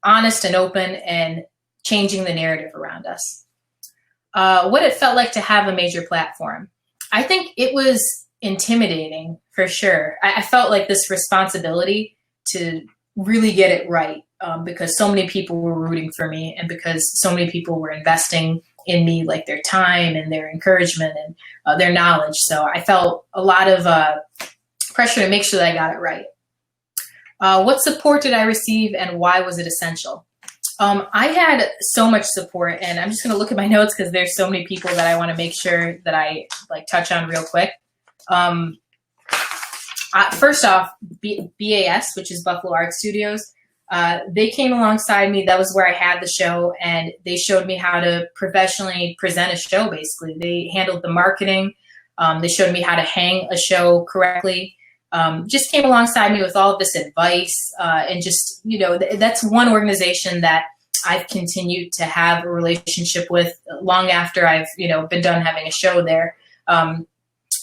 honest and open and changing the narrative around us. What it felt like to have a major platform. I think it was intimidating for sure. I felt like this responsibility to really get it right because so many people were rooting for me and because so many people were investing in me, like their time and their encouragement and their knowledge. So I felt a lot of pressure to make sure that I got it right. What support did I receive and why was it essential? I had so much support, and I'm just going to look at my notes because there's so many people that I want to make sure that I like touch on real quick. First off, BAS, which is Buffalo Art Studios, they came alongside me. That was where I had the show, and they showed me how to professionally present a show, basically. They handled the marketing. They showed me how to hang a show correctly. Just came alongside me with all of this advice, and just, that's one organization that I've continued to have a relationship with long after I've, been done having a show there.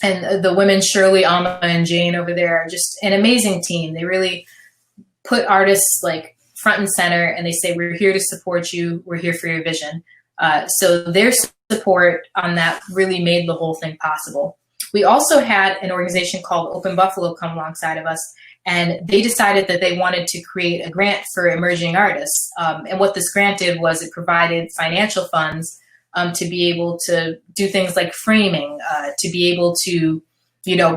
And the women, Shirley, Alma, and Jane over there are just an amazing team. They really put artists like front and center, and they say, we're here to support you. We're here for your vision. So their support on that really made the whole thing possible. We also had an organization called Open Buffalo come alongside of us, and they decided that they wanted to create a grant for emerging artists. And what this grant did was it provided financial funds to be able to do things like framing, to be able to,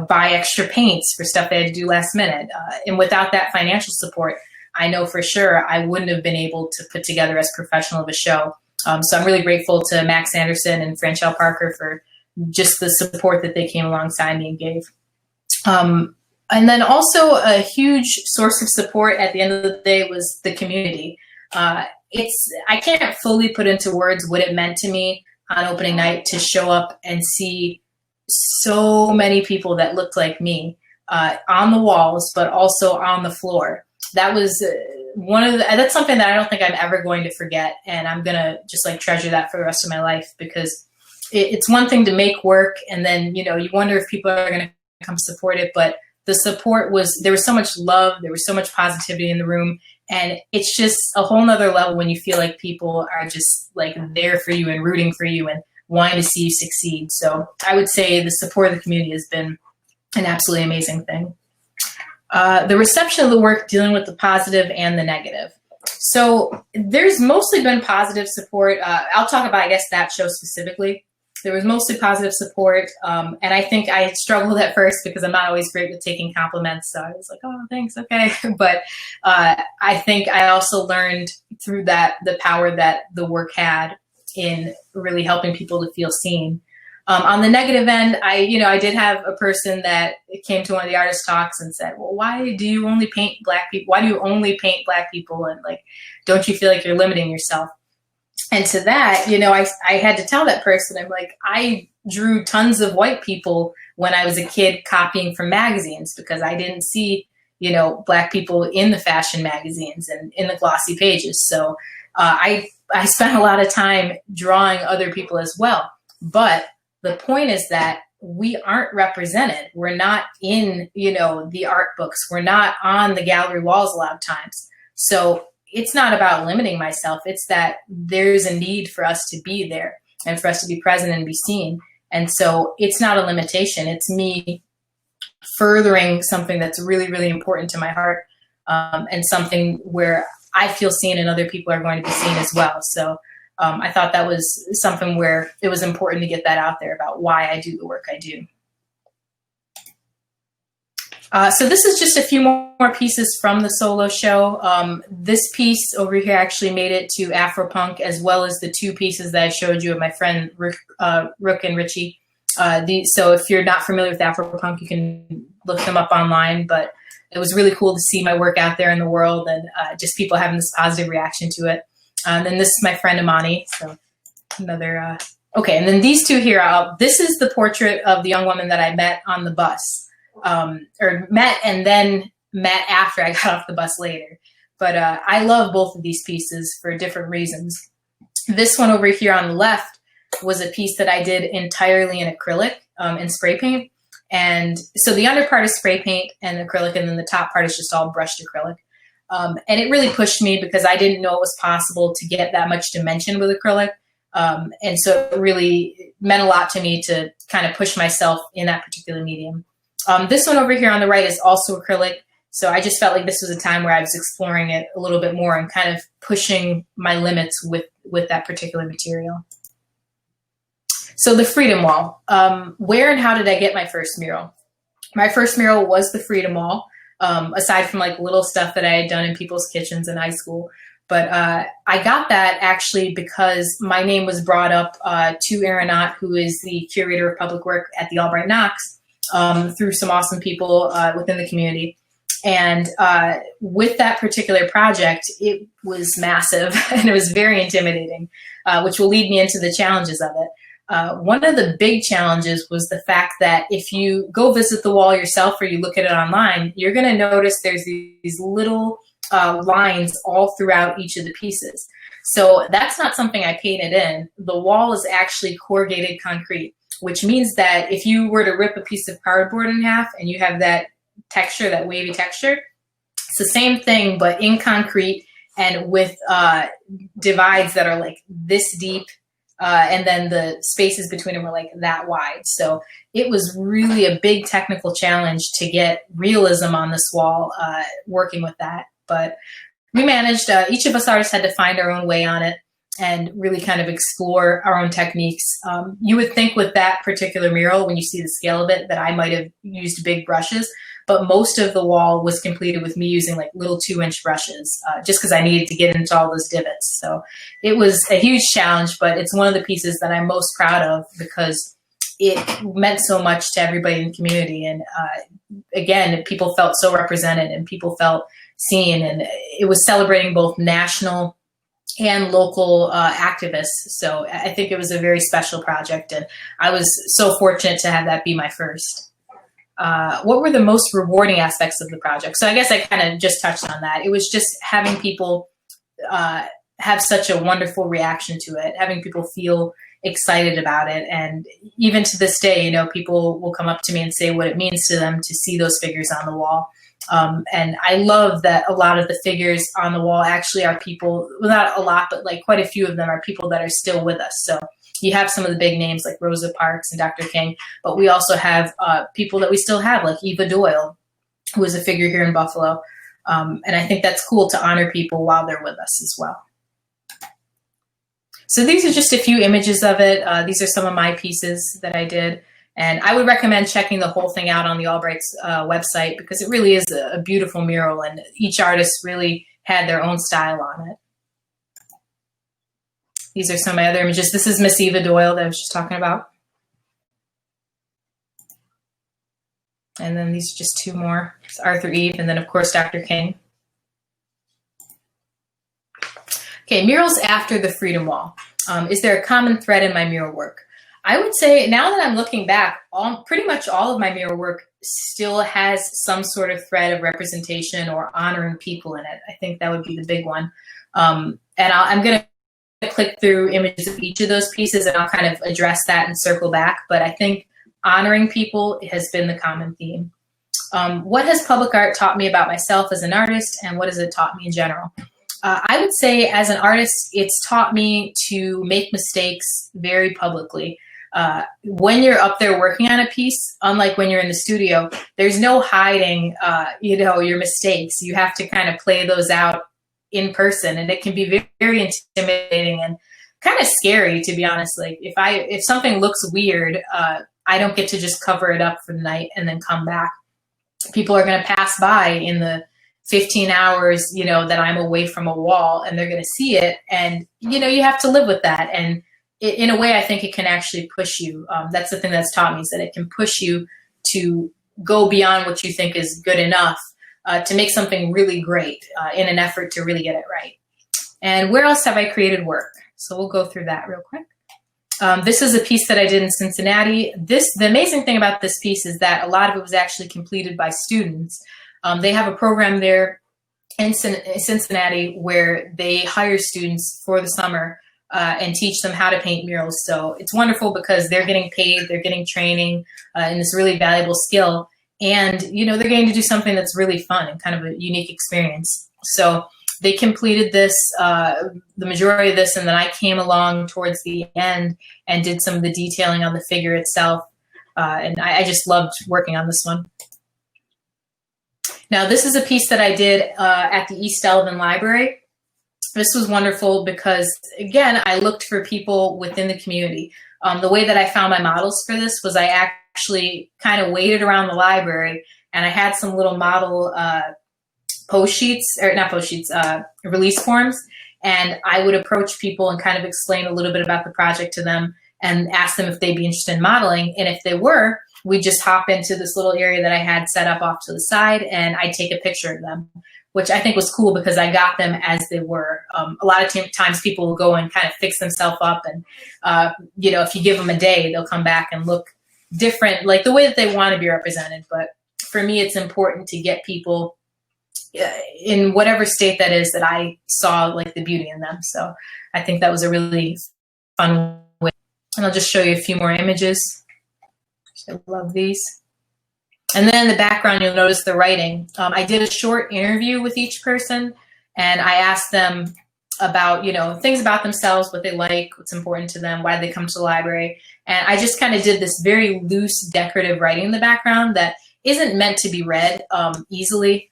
buy extra paints for stuff they had to do last minute. And without that financial support, I know for sure I wouldn't have been able to put together as professional of a show. So I'm really grateful to Max Anderson and Franchelle Parker for just the support that they came alongside me and gave. And then also a huge source of support at the end of the day was the community. I can't fully put into words what it meant to me on opening night to show up and see so many people that looked like me on the walls, but also on the floor. That was that's something that I don't think I'm ever going to forget. And I'm going to just like treasure that for the rest of my life, because it's one thing to make work. And then, you wonder if people are going to come support it, but the support there was so much love. There was so much positivity in the room. And it's just a whole nother level when you feel like people are just like there for you and rooting for you and wanting to see you succeed. So I would say the support of the community has been an absolutely amazing thing. The reception of the work, dealing with the positive and the negative. So there's mostly been positive support. I'll talk about, I guess, that show specifically. there was mostly positive support. And I think I struggled at first because I'm not always great with taking compliments. So I was like, oh, thanks. Okay. But I think I also learned through that the power that the work had in really helping people to feel seen. On the negative end, I did have a person that came to one of the artist talks and said, well, why do you only paint Black people? Why do you only paint Black people? And like, don't you feel like you're limiting yourself? And to that, I had to tell that person, I'm like, I drew tons of white people when I was a kid copying from magazines because I didn't see, Black people in the fashion magazines and in the glossy pages. So I spent a lot of time drawing other people as well. But the point is that we aren't represented. We're not in, the art books. We're not on the gallery walls a lot of times. So it's not about limiting myself. It's that there's a need for us to be there and for us to be present and be seen. And so it's not a limitation. It's me furthering something that's really, really important to my heart, and something where I feel seen and other people are going to be seen as well. So I thought that was something where it was important to get that out there about why I do the work I do. So this is just a few more pieces from the solo show. This piece over here actually made it to Afropunk, as well as the two pieces that I showed you of my friend Rook and Richie. So if you're not familiar with Afropunk, you can look them up online. But it was really cool to see my work out there in the world and just people having this positive reaction to it. And then this is my friend Imani. So another, okay. And then these two here, this is the portrait of the young woman that I met on the bus, or met and then met after I got off the bus later. But I love both of these pieces for different reasons. This one over here on the left was a piece that I did entirely in acrylic and spray paint. And so the under part is spray paint and acrylic, and then the top part is just all brushed acrylic. And it really pushed me because I didn't know it was possible to get that much dimension with acrylic. And so it really meant a lot to me to kind of push myself in that particular medium. This one over here on the right is also acrylic. So I just felt like this was a time where I was exploring it a little bit more and kind of pushing my limits with that particular material. So the Freedom Wall. Where and how did I get my first mural? My first mural was the Freedom Wall. Aside from like little stuff that I had done in people's kitchens in high school. But I got that actually because my name was brought up to Aaron Ott, who is the curator of public work at the Albright Knox, through some awesome people within the community. And with that particular project, it was massive and it was very intimidating, which will lead me into the challenges of it. One of the big challenges was the fact that if you go visit the wall yourself or you look at it online, you're going to notice there's these little lines all throughout each of the pieces. So that's not something I painted in. The wall is actually corrugated concrete, which means that if you were to rip a piece of cardboard in half and you have that texture, that wavy texture, it's the same thing, but in concrete and with divides that are like this deep. And then the spaces between them were like that wide. So it was really a big technical challenge to get realism on this wall, working with that. But we managed, each of us artists had to find our own way on it and really kind of explore our own techniques. You would think with that particular mural, when you see the scale of it, that I might have used big brushes, but most of the wall was completed with me using like little 2-inch brushes, just because I needed to get into all those divots. So it was a huge challenge, but it's one of the pieces that I'm most proud of because it meant so much to everybody in the community. And again, people felt so represented and people felt seen, and it was celebrating both national and local activists. So I think it was a very special project, and I was so fortunate to have that be my first. What were the most rewarding aspects of the project? So I guess I kind of just touched on that. It was just having people have such a wonderful reaction to it, having people feel excited about it. And even to this day, you know, people will come up to me and say what it means to them to see those figures on the wall. And I love that a lot of the figures on the wall actually are people, well, not a lot, but like quite a few of them are people that are still with us. So you have some of the big names like Rosa Parks and Dr. King, but we also have people that we still have, like Eva Doyle, who is a figure here in Buffalo. And I think that's cool to honor people while they're with us as well. So these are just a few images of it. These are some of my pieces that I did. And I would recommend checking the whole thing out on the Albright's website, because it really is a beautiful mural, and each artist really had their own style on it. These are some of my other images. This is Miss Eva Doyle that I was just talking about. And then these are just two more. It's Arthur Eve, and then of course Dr. King. Okay, murals after the Freedom Wall. Is there a common thread in my mural work? I would say, now that I'm looking back, pretty much all of my mural work still has some sort of thread of representation or honoring people in it. I think that would be the big one. And I'm going to click through images of each of those pieces, and I'll kind of address that and circle back. But I think honoring people has been the common theme. What has public art taught me about myself as an artist, and what has it taught me in general? I would say, as an artist, it's taught me to make mistakes very publicly. When you're up there working on a piece, unlike when you're in the studio, there's no hiding, your mistakes. You have to kind of play those out in person, and it can be very, very intimidating and kind of scary, to be honest. Like if something looks weird, I don't get to just cover it up for the night and then come back. People are going to pass by in the 15 hours, that I'm away from a wall, and they're going to see it. And, you have to live with that. And in a way, I think it can actually push you. That's the thing that's taught me, is that it can push you to go beyond what you think is good enough to make something really great in an effort to really get it right. And where else have I created work? So we'll go through that real quick. This is a piece that I did in Cincinnati. The amazing thing about this piece is that a lot of it was actually completed by students. They have a program there in Cincinnati where they hire students for the summer and teach them how to paint murals. So it's wonderful because they're getting paid, they're getting training in this really valuable skill. And, they're getting to do something that's really fun and kind of a unique experience. So they completed this, the majority of this, and then I came along towards the end and did some of the detailing on the figure itself. And I just loved working on this one. Now, this is a piece that I did at the East Elvin Library. This was wonderful because, again, I looked for people within the community. The way that I found my models for this was I actually kind of waited around the library, and I had some little model release forms, and I would approach people and kind of explain a little bit about the project to them and ask them if they'd be interested in modeling. And if they were, we just hop into this little area that I had set up off to the side, and I'd take a picture of them, which I think was cool because I got them as they were. A lot of times people will go and kind of fix themselves up, and if you give them a day, they'll come back and look different, like the way that they want to be represented. But for me, it's important to get people in whatever state that is that I saw like the beauty in them. So I think that was a really fun way. And I'll just show you a few more images. I love these. And then in the background, you'll notice the writing. I did a short interview with each person, and I asked them about, things about themselves, what they like, what's important to them, why they come to the library. And I just kind of did this very loose decorative writing in the background that isn't meant to be read easily,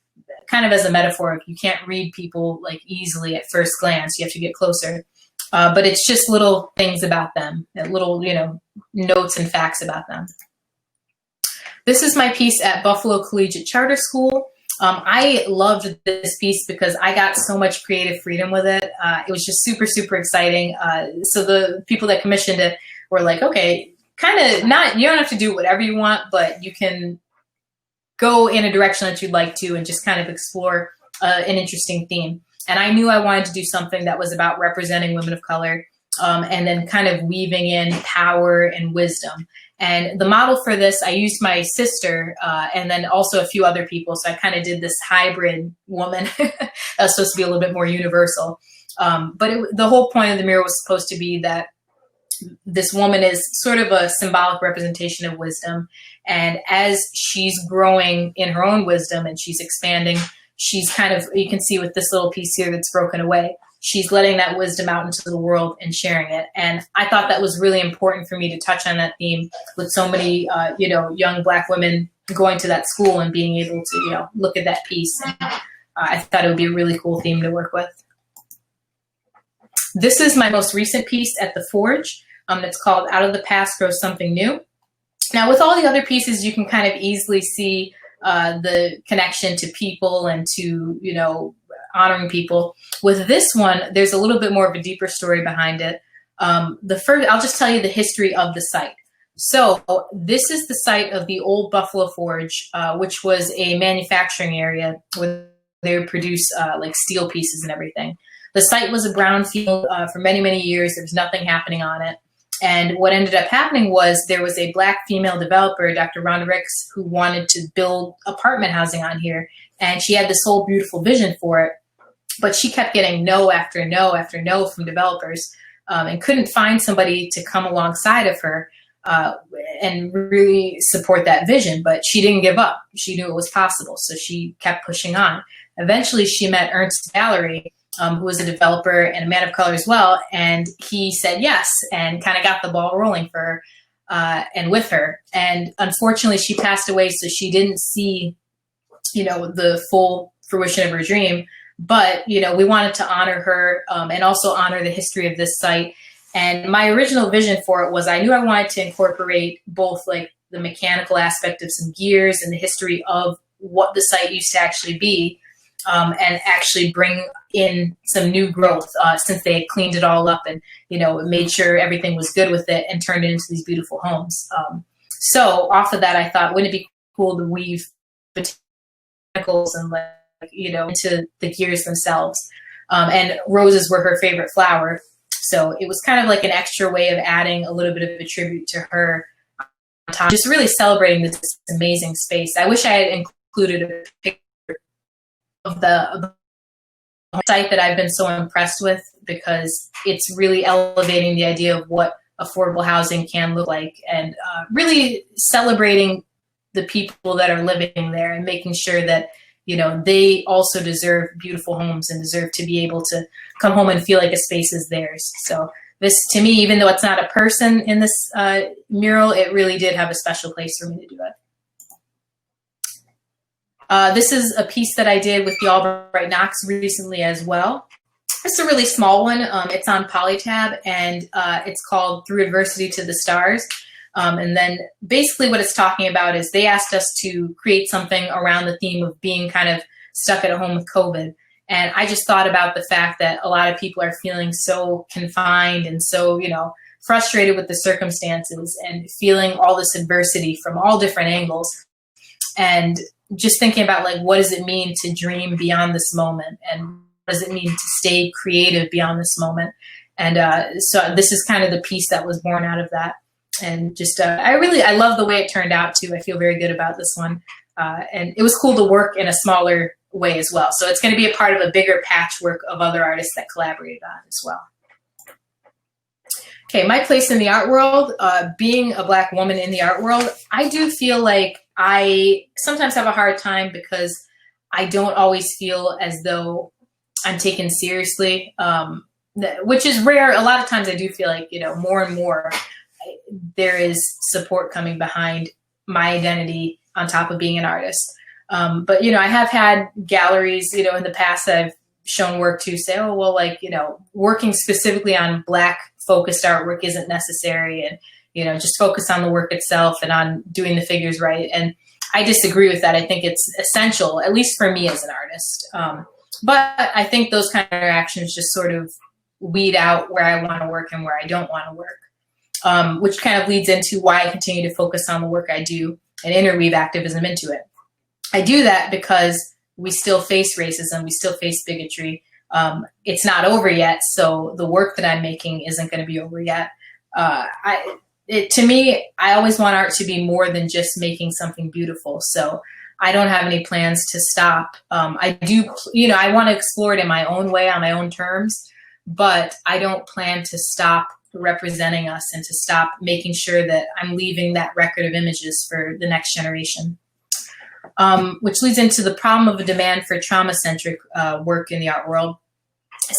kind of as a metaphor. You can't read people like easily at first glance. You have to get closer. But it's just little things about them, little, notes and facts about them. This is my piece at Buffalo Collegiate Charter School. I loved this piece because I got so much creative freedom with it. It was just super, super exciting. So the people that commissioned it were like, okay, kind of you don't have to do whatever you want, but you can go in a direction that you'd like to and just kind of explore an interesting theme. And I knew I wanted to do something that was about representing women of color and then kind of weaving in power and wisdom. And the model for this, I used my sister and then also a few other people. So I kind of did this hybrid woman that was supposed to be a little bit more universal. But the whole point of the mural was supposed to be that this woman is sort of a symbolic representation of wisdom. And as she's growing in her own wisdom and she's expanding, she's kind of, you can see with this little piece here that's broken away, she's letting that wisdom out into the world and sharing it. And I thought that was really important for me to touch on that theme with so many, young Black women going to that school and being able to, look at that piece. And, I thought it would be a really cool theme to work with. This is my most recent piece at the Forge. It's called Out of the Past Grows Something New. Now, with all the other pieces, you can kind of easily see the connection to people and to, you know, honoring people. With this one, there's a little bit more of a deeper story behind it. I'll just tell you the history of the site. So this is the site of the old Buffalo Forge, which was a manufacturing area where they would produce like steel pieces and everything. The site was a brownfield for many, many years. There was nothing happening on it. And what ended up happening was there was a Black female developer, Dr. Rhonda Ricks, who wanted to build apartment housing on here. And she had this whole beautiful vision for it. But she kept getting no after no after no from developers and couldn't find somebody to come alongside of her and really support that vision. But she didn't give up. She knew it was possible. So she kept pushing on. Eventually, she met Ernst Gallery, who was a developer and a man of color as well. And he said yes and kind of got the ball rolling for her and with her. And unfortunately, she passed away, so she didn't see, you know, the full fruition of her dream. But, you know, we wanted to honor her and also honor the history of this site. And my original vision for it was I knew I wanted to incorporate both like the mechanical aspect of some gears and the history of what the site used to actually be. And actually bring in some new growth since they had cleaned it all up and, you know, made sure everything was good with it and turned it into these beautiful homes. So off of that, I thought, wouldn't it be cool to weave botanicals and, like, you know, into the gears themselves? And roses were her favorite flower. So it was kind of like an extra way of adding a little bit of a tribute to her on top, just really celebrating this amazing space. I wish I had included a picture of the site that I've been so impressed with, because it's really elevating the idea of what affordable housing can look like and really celebrating the people that are living there and making sure that, you know, they also deserve beautiful homes and deserve to be able to come home and feel like a space is theirs. So this, to me, even though it's not a person in this mural, it really did have a special place for me to do it. This is a piece that I did with the Albright Knox recently as well. It's a really small one. It's on Polytab, and it's called Through Adversity to the Stars. And then basically what it's talking about is they asked us to create something around the theme of being kind of stuck at home with COVID. And I just thought about the fact that a lot of people are feeling so confined and so, you know, frustrated with the circumstances and feeling all this adversity from all different angles. And just thinking about, like, what does it mean to dream beyond this moment? And what does it mean to stay creative beyond this moment? And so this is kind of the piece that was born out of that. And just, I love the way it turned out too. I feel very good about this one. And it was cool to work in a smaller way as well. So it's going to be a part of a bigger patchwork of other artists that collaborated on it as well. Okay, my place in the art world, being a Black woman in the art world, I do feel like I sometimes have a hard time because I don't always feel as though I'm taken seriously, which is rare. A lot of times I do feel like, you know, more and more there is support coming behind my identity on top of being an artist. But, you know, I have had galleries, you know, in the past that I've shown work to say, oh, well, like, you know, working specifically on Black focused artwork isn't necessary, and, you know, just focus on the work itself and on doing the figures right. And I disagree with that. I think it's essential, at least for me as an artist. But I think those kind of interactions just sort of weed out where I want to work and where I don't want to work, which kind of leads into why I continue to focus on the work I do and interweave activism into it. I do that because we still face racism, we still face bigotry. It's not over yet, so the work that I'm making isn't going to be over yet. To me, I always want art to be more than just making something beautiful. So I don't have any plans to stop. I do, you know, I want to explore it in my own way, on my own terms, but I don't plan to stop representing us and to stop making sure that I'm leaving that record of images for the next generation. Which leads into the problem of a demand for trauma-centric work in the art world.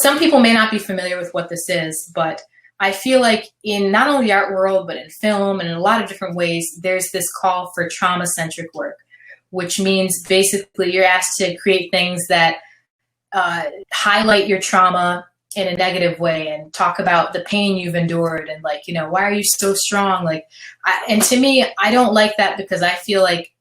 Some people may not be familiar with what this is, but I feel like in not only the art world, but in film and in a lot of different ways, there's this call for trauma-centric work, which means basically you're asked to create things that highlight your trauma in a negative way and talk about the pain you've endured and like, why are you so strong? Like, and to me, I don't like that because I feel like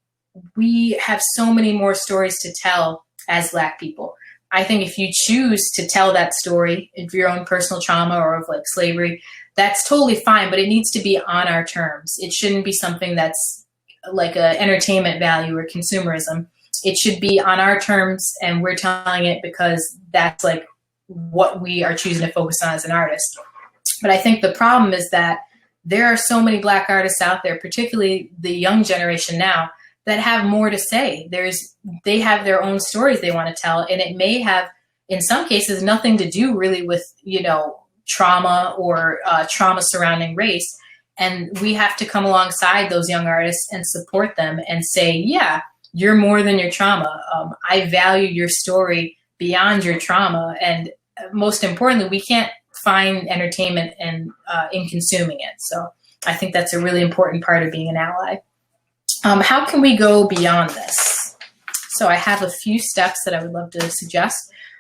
we have so many more stories to tell as Black people. I think if you choose to tell that story of your own personal trauma or of like slavery, that's totally fine, but it needs to be on our terms. It shouldn't be something that's like a entertainment value or consumerism. It should be on our terms, and we're telling it because that's like what we are choosing to focus on as an artist. But I think the problem is that there are so many Black artists out there, particularly the young generation now, that have more to say. They have their own stories they want to tell, and it may have, in some cases, nothing to do really with, trauma or trauma surrounding race. And we have to come alongside those young artists and support them and say, yeah, you're more than your trauma. I value your story beyond your trauma. And most importantly, we can't find entertainment in consuming it. So I think that's a really important part of being an ally. How can we go beyond this? So I have a few steps that I would love to suggest.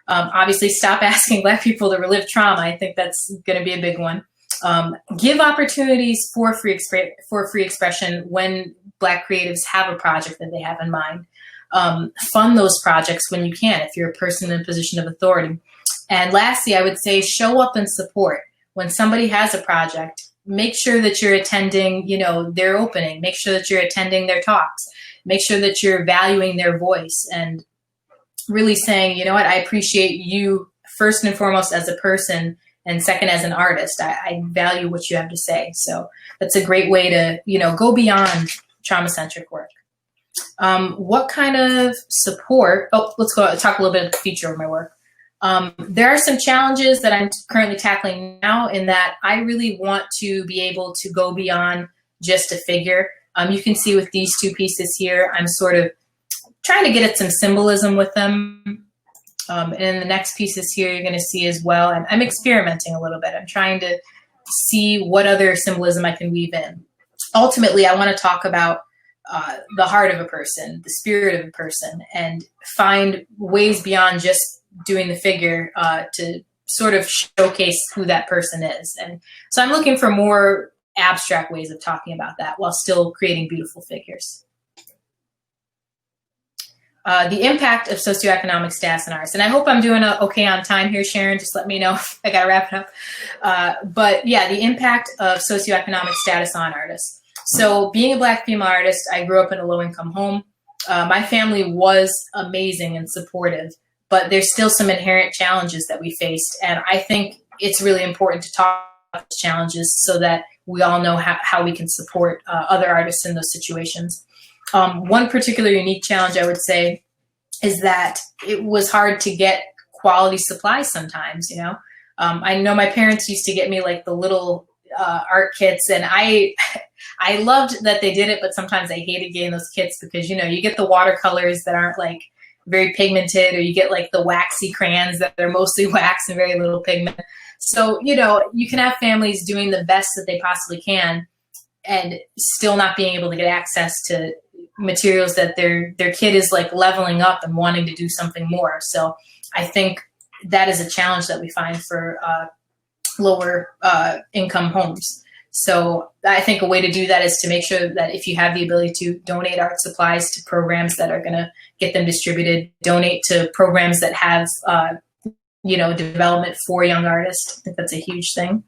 Obviously, stop asking Black people to relive trauma. I think that's going to be a big one. Give opportunities for free expression when Black creatives have a project that they have in mind. Fund those projects when you can, if you're a person in a position of authority. And lastly, I would say show up and support. When somebody has a project, make sure that you're attending, their opening. Make sure that you're attending their talks. Make sure that you're valuing their voice and really saying, I appreciate you first and foremost as a person, and second as an artist. I value what you have to say. So that's a great way to, go beyond trauma-centric work. What kind of support? Let's go talk a little bit of the future of my work. There are some challenges that I'm currently tackling now in that I really want to be able to go beyond just a figure. You can see with these two pieces here, I'm sort of trying to get at some symbolism with them. And in the next pieces here, you're going to see as well. And I'm experimenting a little bit. I'm trying to see what other symbolism I can weave in. Ultimately, I want to talk about the heart of a person, the spirit of a person, and find ways beyond just doing the figure to sort of showcase who that person is. And so I'm looking for more abstract ways of talking about that while still creating beautiful figures. The impact of socioeconomic status in artists. And I hope I'm doing okay on time here, Sharon. Just let me know if I got to wrap it up. But yeah, the impact of socioeconomic status on artists. So being a Black female artist, I grew up in a low-income home. My family was amazing and supportive, but there's still some inherent challenges that we faced. And I think it's really important to talk about those challenges so that we all know how we can support other artists in those situations. One particular unique challenge I would say is that it was hard to get quality supplies sometimes, I know my parents used to get me like the little art kits, and I loved that they did it, but sometimes I hated getting those kits because, you get the watercolors that aren't like very pigmented, or you get like the waxy crayons that are mostly wax and very little pigment. So, you can have families doing the best that they possibly can and still not being able to get access to materials that their kid is like leveling up and wanting to do something more. So I think that is a challenge that we find for lower income homes. So I think a way to do that is to make sure that if you have the ability to donate art supplies to programs that are going to get them distributed, donate to programs that have, development for young artists. I think that's a huge thing.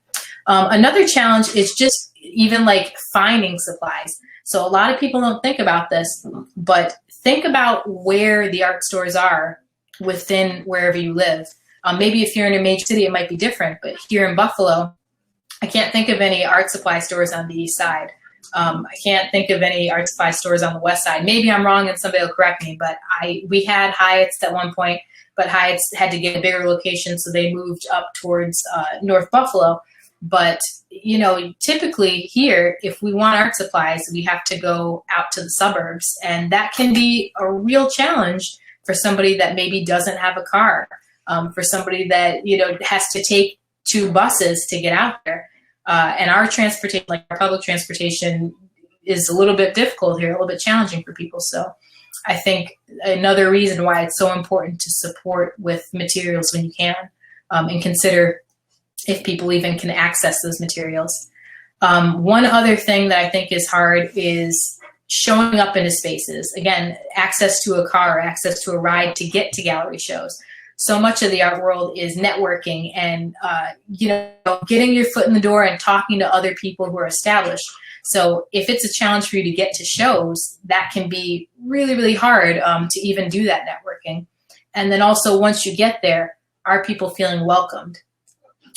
Another challenge is just even like finding supplies. So a lot of people don't think about this, but think about where the art stores are within wherever you live. Maybe if you're in a major city, it might be different, but here in Buffalo, I can't think of any art supply stores on the east side. I can't think of any art supply stores on the west side. Maybe I'm wrong and somebody will correct me, but we had Hyatt's at one point, but Hyatt's had to get a bigger location, so they moved up towards North Buffalo. But, typically here, if we want art supplies, we have to go out to the suburbs. And that can be a real challenge for somebody that maybe doesn't have a car, for somebody that, has to take 2 buses to get out there. And our transportation, like our public transportation, is a little bit difficult here, a little bit challenging for people. So I think another reason why it's so important to support with materials when you can. and consider if people even can access those materials. One other thing that I think is hard is showing up into spaces. Again, access to a car, access to a ride to get to gallery shows. So much of the art world is networking and, getting your foot in the door and talking to other people who are established. So if it's a challenge for you to get to shows, that can be really, really hard to even do that networking. And then also once you get there, are people feeling welcomed?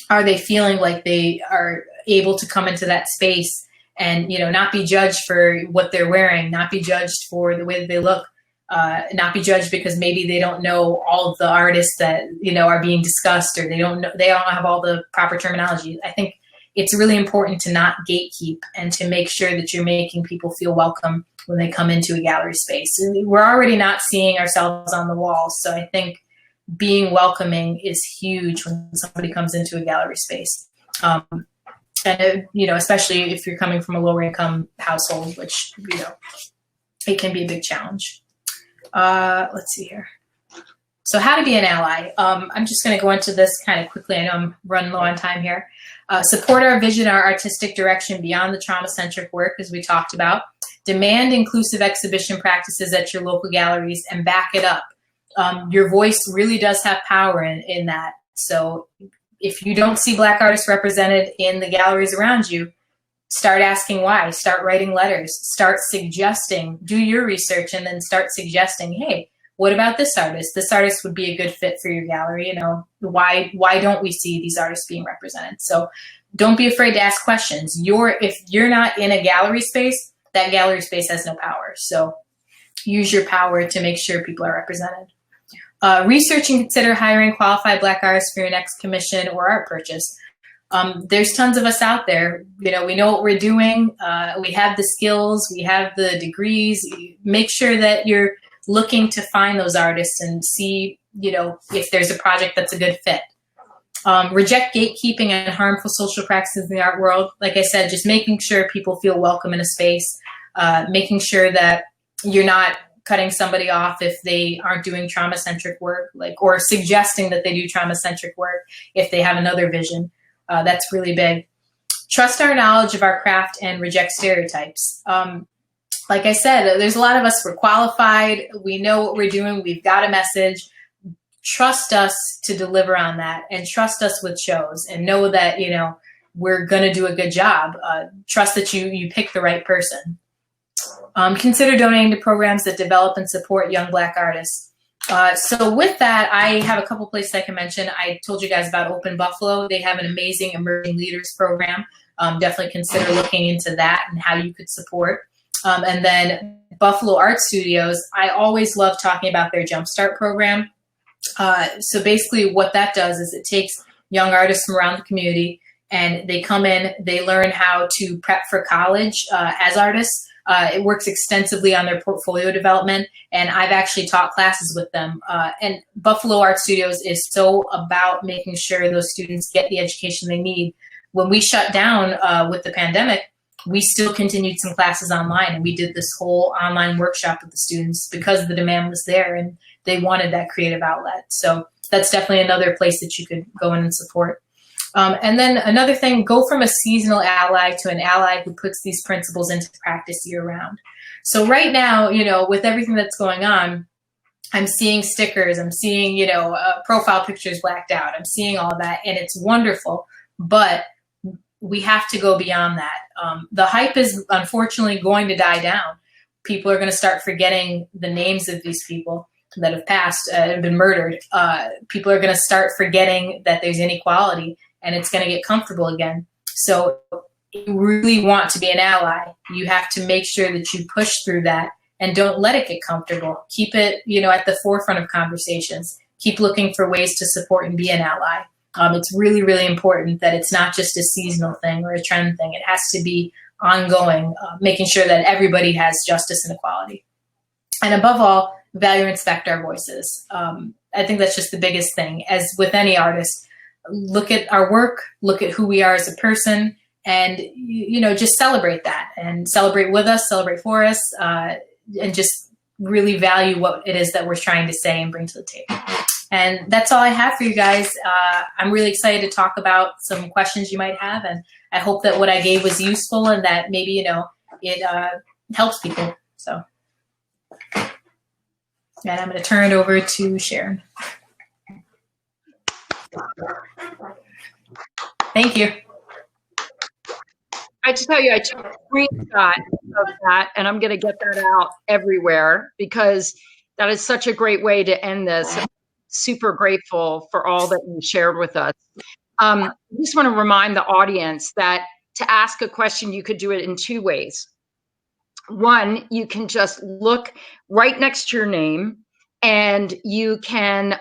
Are they feeling like they are able to come into that space and, not be judged for what they're wearing, not be judged for the way that they look, not be judged because maybe they don't know all of the artists that, are being discussed, or they don't have all the proper terminology. I think it's really important to not gatekeep and to make sure that you're making people feel welcome when they come into a gallery space. We're already not seeing ourselves on the walls, so I think being welcoming is huge when somebody comes into a gallery space. And, especially if you're coming from a lower income household, which, it can be a big challenge. Let's see here. So how to be an ally. I'm just going to go into this kind of quickly. I know I'm running low on time here. Support our vision, our artistic direction beyond the trauma-centric work, as we talked about. Demand inclusive exhibition practices at your local galleries and back it up. Your voice really does have power in that. So if you don't see Black artists represented in the galleries around you, start asking why, start writing letters, start suggesting, do your research, and then start suggesting, hey, what about this artist? This artist would be a good fit for your gallery. Why don't we see these artists being represented? So don't be afraid to ask questions. If you're not in a gallery space, that gallery space has no power. So use your power to make sure people are represented. Research and consider hiring qualified Black artists for your next commission or art purchase. There's tons of us out there. We know what we're doing. We have the skills. We have the degrees. Make sure that you're looking to find those artists and see, if there's a project that's a good fit. Reject gatekeeping and harmful social practices in the art world. Like I said, just making sure people feel welcome in a space, making sure that you're not cutting somebody off if they aren't doing trauma-centric work, or suggesting that they do trauma-centric work if they have another vision. That's really big. Trust our knowledge of our craft and reject stereotypes. Like I said, there's a lot of us, we're qualified, we know what we're doing, we've got a message. Trust us to deliver on that, and trust us with shows, and know that, we're gonna do a good job. Trust that you pick the right person. Consider donating to programs that develop and support young Black artists. So with that, I have a couple places I can mention. I told you guys about Open Buffalo. They have an amazing Emerging Leaders program. Definitely consider looking into that and how you could support. And then Buffalo Art Studios, I always love talking about their Jumpstart program. So basically what that does is it takes young artists from around the community, and they come in, they learn how to prep for college as artists. It works extensively on their portfolio development, and I've actually taught classes with them. And Buffalo Art Studios is so about making sure those students get the education they need. When we shut down with the pandemic, we still continued some classes online, and we did this whole online workshop with the students because the demand was there and they wanted that creative outlet. So that's definitely another place that you could go in and support. And then another thing, go from a seasonal ally to an ally who puts these principles into practice year round. So right now, with everything that's going on, I'm seeing stickers, I'm seeing, profile pictures blacked out, I'm seeing all that, and it's wonderful, but we have to go beyond that. The hype is unfortunately going to die down. People are going to start forgetting the names of these people that have passed, have been murdered. People are going to start forgetting that there's inequality, and it's going to get comfortable again. So if you really want to be an ally, you have to make sure that you push through that and don't let it get comfortable. Keep it, at the forefront of conversations. Keep looking for ways to support and be an ally. It's really, really important that it's not just a seasonal thing or a trend thing. It has to be ongoing, making sure that everybody has justice and equality. And above all, value and respect our voices. I think that's just the biggest thing. As with any artist, look at our work, look at who we are as a person, and just celebrate that, and celebrate with us, celebrate for us, and just really value what it is that we're trying to say and bring to the table. And that's all I have for you guys. I'm really excited to talk about some questions you might have, and I hope that what I gave was useful and that maybe, you know, it helps people. So, and I'm going to turn it over to Sharon. Thank you. I just tell you, I took a screenshot of that, and I'm going to get that out everywhere because that is such a great way to end this. I'm super grateful for all that you shared with us. I just want to remind the audience that to ask a question, you could do it in two ways. One, you can just look right next to your name, and you can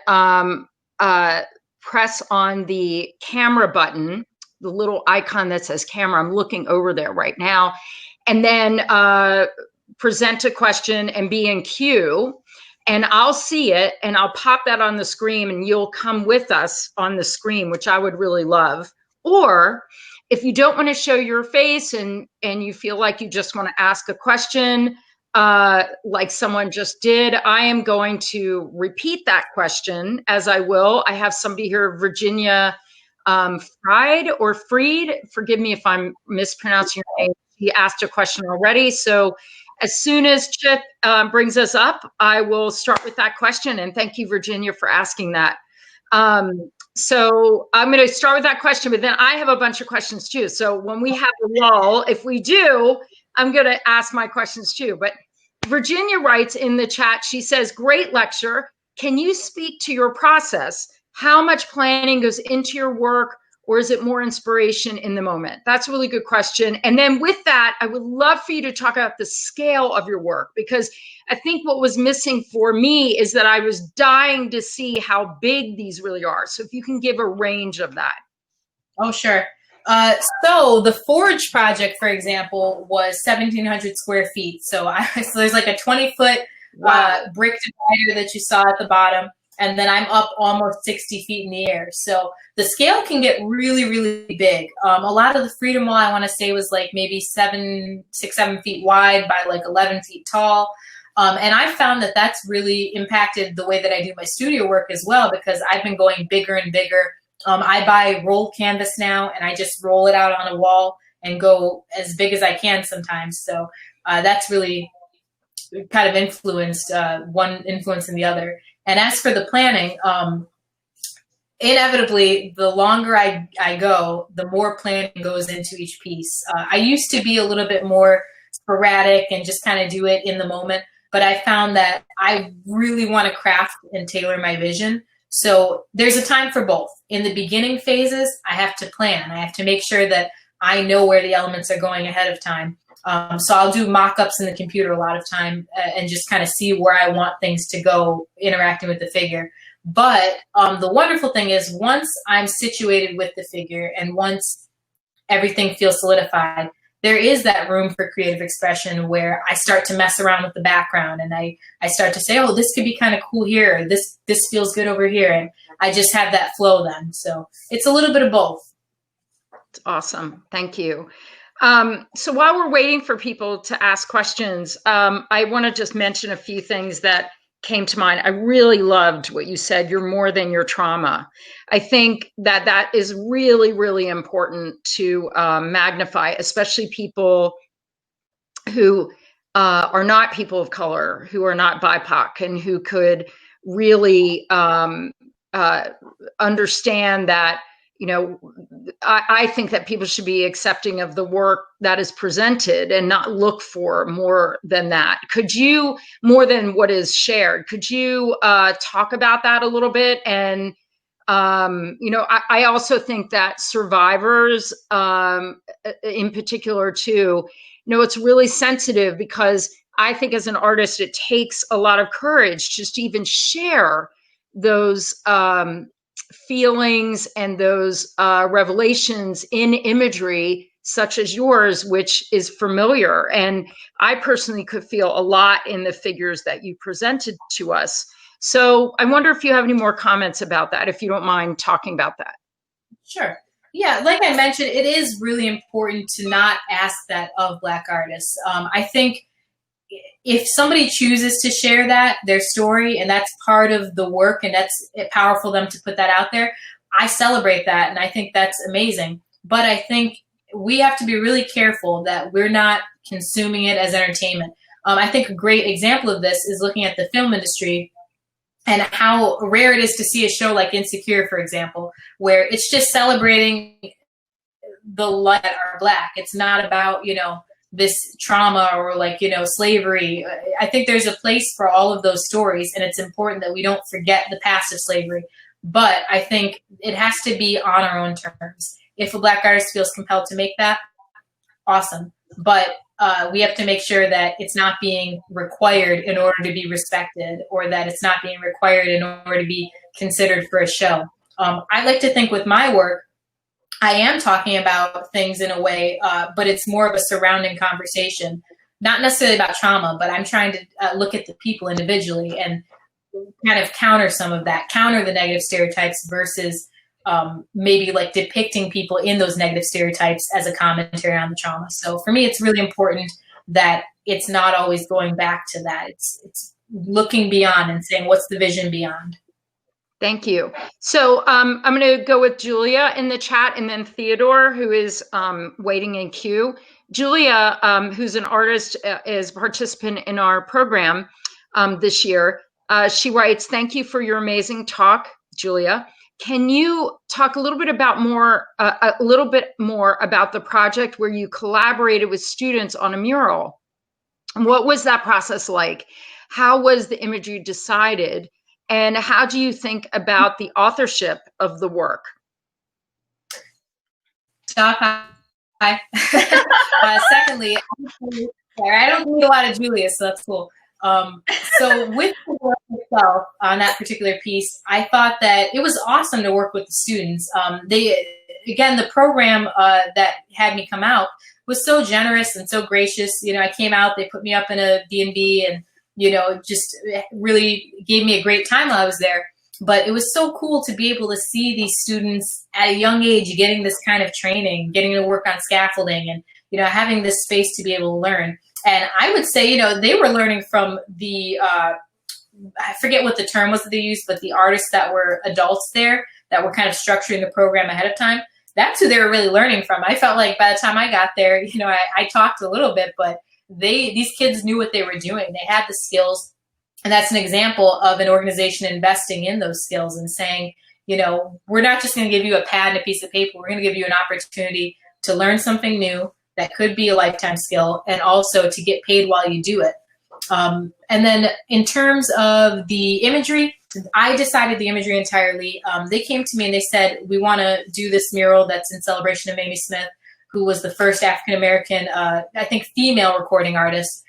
press on the camera button, the little icon that says camera. I'm looking over there right now. And then present a question and be in queue. And I'll see it and I'll pop that on the screen, and you'll come with us on the screen, which I would really love. Or if you don't want to show your face and you feel like you just want to ask a question, like someone just did, I am going to repeat that question, as I will. I have somebody here, Virginia Fried or Freed. Forgive me if I'm mispronouncing your name. She asked a question already. So as soon as Chip brings us up, I will start with that question. And thank you, Virginia, for asking that. So I'm going to start with that question, but then I have a bunch of questions too. So when we have a lull, if we do, I'm going to ask my questions too. But Virginia writes in the chat, she says, great lecture. Can you speak to your process? How much planning goes into your work, or is it more inspiration in the moment? That's a really good question. And then with that, I would love for you to talk about the scale of your work, because I think what was missing for me is that I was dying to see how big these really are. So if you can give a range of that. Oh, sure. So the Forge project, for example, was 1,700 square feet. So there's like a 20-foot brick divider that you saw at the bottom. And then I'm up almost 60 feet in the air. So the scale can get really, really big. A lot of the Freedom Wall, I want to say, was like maybe 7 feet wide by like 11 feet tall. And I found that that's really impacted the way that I do my studio work as well, because I've been going bigger and bigger. I buy rolled canvas now, and I just roll it out on a wall and go as big as I can sometimes. So that's really kind of influenced one influencing the other. And as for the planning, inevitably, the longer I go, the more planning goes into each piece. I used to be a little bit more sporadic and just kind of do it in the moment, but I found that I really want to craft and tailor my vision. So there's a time for both. In the beginning phases, I have to plan. I have to make sure that I know where the elements are going ahead of time. So I'll do mock-ups in the computer a lot of time and just kind of see where I want things to go interacting with the figure. But the wonderful thing is, once I'm situated with the figure and once everything feels solidified, there is that room for creative expression where I start to mess around with the background, and I start to say, oh, this could be kind of cool here, or this feels good over here. And I just have that flow then. So it's a little bit of both. It's awesome. Thank you. So while we're waiting for people to ask questions, I want to just mention a few things that came to mind. I really loved what you said, you're more than your trauma. I think that that is really, really important to magnify, especially people who are not people of color, who are not BIPOC, and who could really understand that, you know, I think that people should be accepting of the work that is presented and not look for more than that. Could you, more than what is shared, could you talk about that a little bit? And, you know, I also think that survivors in particular too, you know, it's really sensitive, because I think as an artist, it takes a lot of courage just to even share those feelings and those revelations in imagery such as yours, which is familiar. And I personally could feel a lot in the figures that you presented to us. So I wonder if you have any more comments about that, if you don't mind talking about that. Sure. Yeah, like I mentioned, it is really important to not ask that of Black artists. I think if somebody chooses to share their story, and that's part of the work, and that's powerful for them to put that out there, I celebrate that, and I think that's amazing. But I think we have to be really careful that we're not consuming it as entertainment. I think a great example of this is looking at the film industry and how rare it is to see a show like Insecure, for example, where it's just celebrating the light that are Black. It's not about, this trauma or slavery. I think there's a place for all of those stories, and it's important that we don't forget the past of slavery. But I think it has to be on our own terms. If a Black artist feels compelled to make that, awesome. But we have to make sure that it's not being required in order to be respected, or that it's not being required in order to be considered for a show. I like to think with my work, I am talking about things in a way, but it's more of a surrounding conversation, not necessarily about trauma, but I'm trying to look at the people individually and kind of counter some of that, counter the negative stereotypes versus maybe depicting people in those negative stereotypes as a commentary on the trauma. So for me, it's really important that it's not always going back to that. It's looking beyond and saying, what's the vision beyond? Thank you. So I'm going to go with Julia in the chat, and then Theodore, who is waiting in queue. Julia, who's an artist, is a participant in our program this year. She writes, "Thank you for your amazing talk, Julia. Can you talk a little bit more about the project where you collaborated with students on a mural? What was that process like? How was the imagery decided? And how do you think about the authorship of the work?" Hi. Secondly, I don't need a lot of Julia, so that's cool. So with the work itself on that particular piece, I thought that it was awesome to work with the students. The program that had me come out was so generous and so gracious. I came out, they put me up in a B&B, and just really gave me a great time while I was there. But it was so cool to be able to see these students at a young age getting this kind of training, getting to work on scaffolding, and having this space to be able to learn. And I would say, they were learning from the, I forget what the term was that they used, but the artists that were adults there that were kind of structuring the program ahead of time. That's who they were really learning from. I felt like by the time I got there, I talked a little bit, but these kids knew what they were doing. They had the skills. And that's an example of an organization investing in those skills and saying, we're not just going to give you a pad and a piece of paper. We're going to give you an opportunity to learn something new that could be a lifetime skill, and also to get paid while you do it. And then in terms of the imagery, I decided the imagery entirely. They came to me and they said, we want to do this mural that's in celebration of Mamie Smith, who was the first African-American, I think, female recording artist.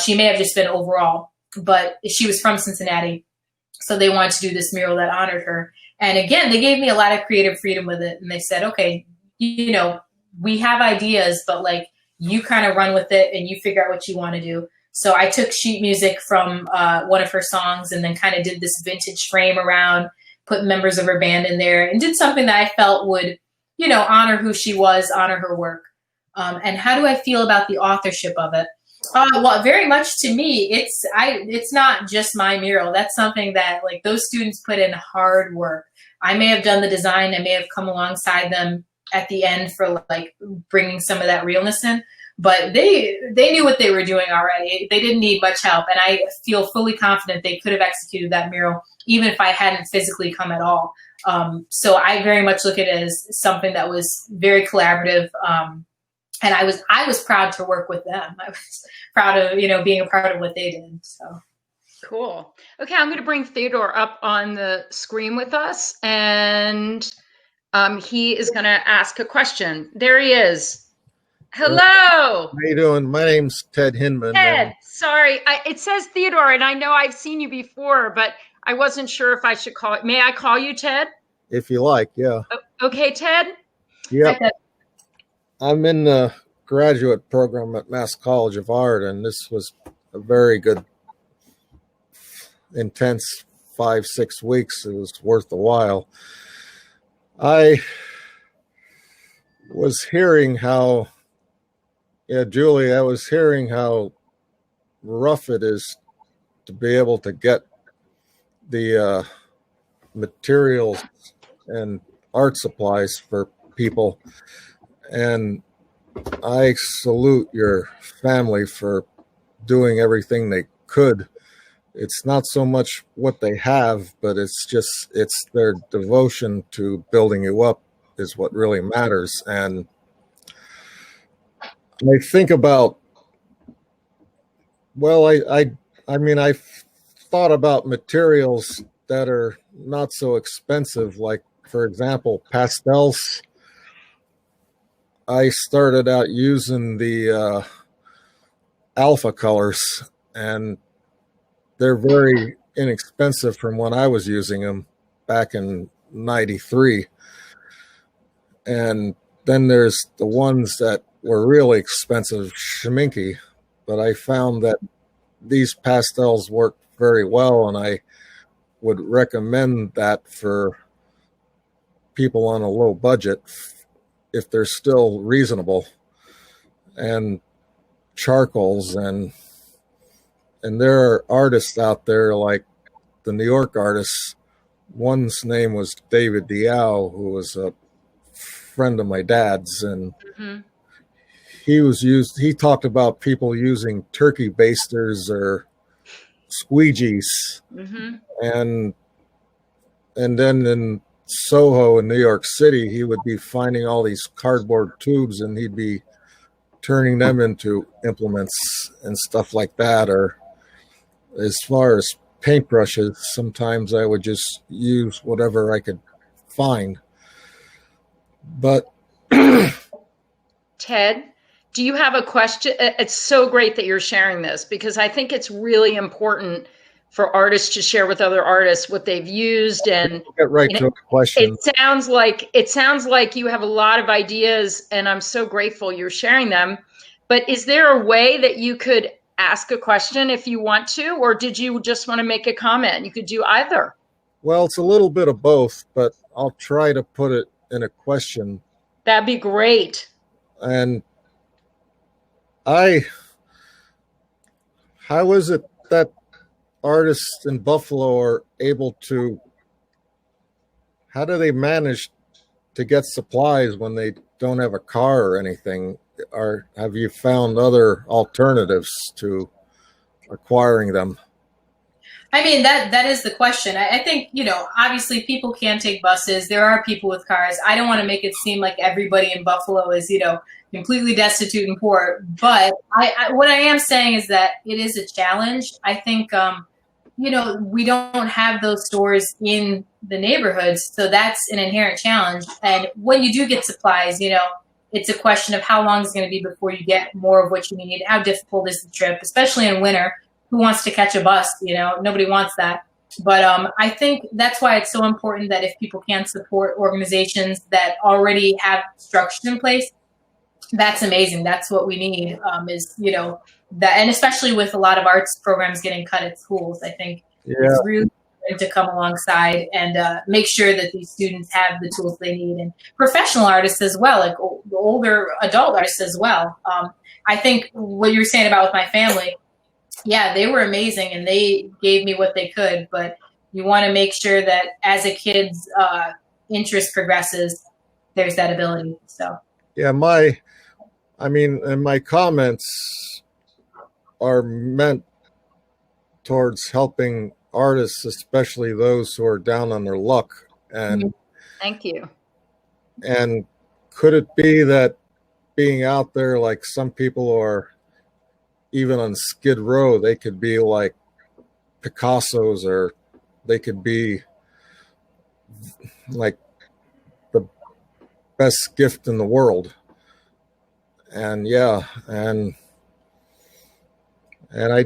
She may have just been overall, but she was from Cincinnati. So they wanted to do this mural that honored her. And again, they gave me a lot of creative freedom with it. And they said, okay, we have ideas, but you kind of run with it and you figure out what you want to do. So I took sheet music from one of her songs and then kind of did this vintage frame around, put members of her band in there, and did something that I felt would, honor who she was, honor her work. And how do I feel about the authorship of it? Well, very much to me, it's not just my mural. That's something that those students put in hard work. I may have done the design. I may have come alongside them at the end for bringing some of that realness in, but they knew what they were doing already. They didn't need much help. And I feel fully confident they could have executed that mural even if I hadn't physically come at all. So I very much look at it as something that was very collaborative. And I was proud to work with them. I was proud of, being a part of what they did. So cool. Okay, I'm going to bring Theodore up on the screen with us, and he is going to ask a question. There he is. Hello. How you doing? My name's Ted Hinman. Ted, sorry. It says Theodore, and I know I've seen you before, but I wasn't sure if I should call it. May I call you Ted? If you like, yeah. Okay, Ted? Yep. I'm in the graduate program at Mass College of Art, and this was a very good, intense 5-6 weeks. It was worth the while. I was hearing how, Julie, I was hearing how rough it is to be able to get the materials and art supplies for people. And I salute your family for doing everything they could. It's not so much what they have, but it's their devotion to building you up is what really matters. And I think about, well, I mean, I've thought about materials that are not so expensive, like, for example, pastels. I started out using the alpha colors, and they're very inexpensive from when I was using them back in '93. And then there's the ones that were really expensive, Schminke. But I found that these pastels work very well, and I would recommend that for people on a low budget if they're still reasonable. And charcoals, and there are artists out there like the New York artists. One's name was David Diao, who was a friend of my dad's, and he talked about people using turkey basters or squeegees. And then in Soho in New York City, he would be finding all these cardboard tubes, and he'd be turning them into implements and stuff like that. Or as far as paintbrushes, sometimes I would just use whatever I could find. But Ted, do you have a question? It's so great that you're sharing this, because I think it's really important for artists to share with other artists what they've used. And get right to a question. It sounds like you have a lot of ideas, and I'm so grateful you're sharing them. But is there a way that you could ask a question if you want to, or did you just want to make a comment? You could do either. Well, it's a little bit of both, but I'll try to put it in a question. That'd be great. And how is it that artists in Buffalo are able to, how do they manage to get supplies when they don't have a car or anything? Or have you found other alternatives to acquiring them? I mean, that is the question. I think, obviously people can take buses. There are people with cars. I don't want to make it seem like everybody in Buffalo is, completely destitute and poor. But what I am saying is that it is a challenge. I think, we don't have those stores in the neighborhoods. So that's an inherent challenge. And when you do get supplies, it's a question of how long it's going to be before you get more of what you need. How difficult is the trip, especially in winter? Who wants to catch a bus? Nobody wants that. But I think that's why it's so important that if people can support organizations that already have structures in place, that's amazing. That's what we need, that, and especially with a lot of arts programs getting cut at schools, I think it's really important to come alongside and make sure that these students have the tools they need, and professional artists as well, like older adult artists as well. I think what you were saying about with my family, yeah, they were amazing and they gave me what they could, but you want to make sure that as a kid's interest progresses, there's that ability. So yeah, and my comments are meant towards helping artists, especially those who are down on their luck. And thank you. And could it be that being out there, like some people are, even on Skid Row, they could be like Picassos, or they could be like the best gift in the world. And and I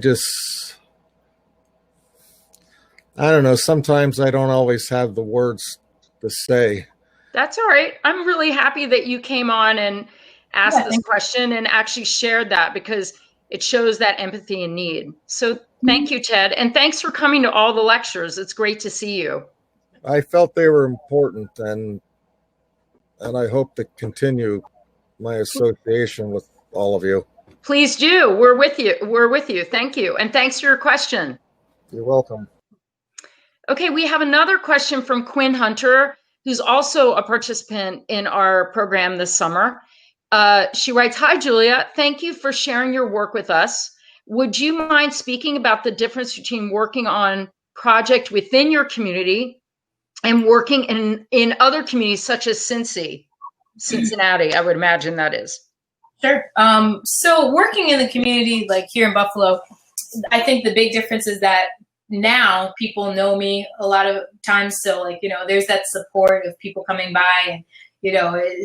don't know, sometimes I don't always have the words to say. That's all right. I'm really happy that you came on and asked this question and actually shared that, because it shows that empathy and need. So thank you, Ted. And thanks for coming to all the lectures. It's great to see you. I felt they were important, and I hope to continue my association with all of you. Please do. We're with you. We're with you. Thank you. And thanks for your question. You're welcome. Okay, we have another question from Quinn Hunter, who's also a participant in our program this summer. She writes, "Hi, Julia. Thank you for sharing your work with us. Would you mind speaking about the difference between working on project within your community and working in other communities such as Cincinnati, I would imagine that is." Sure. So working in the community, like here in Buffalo, I think the big difference is that now people know me a lot of times. So like, there's that support of people coming by and,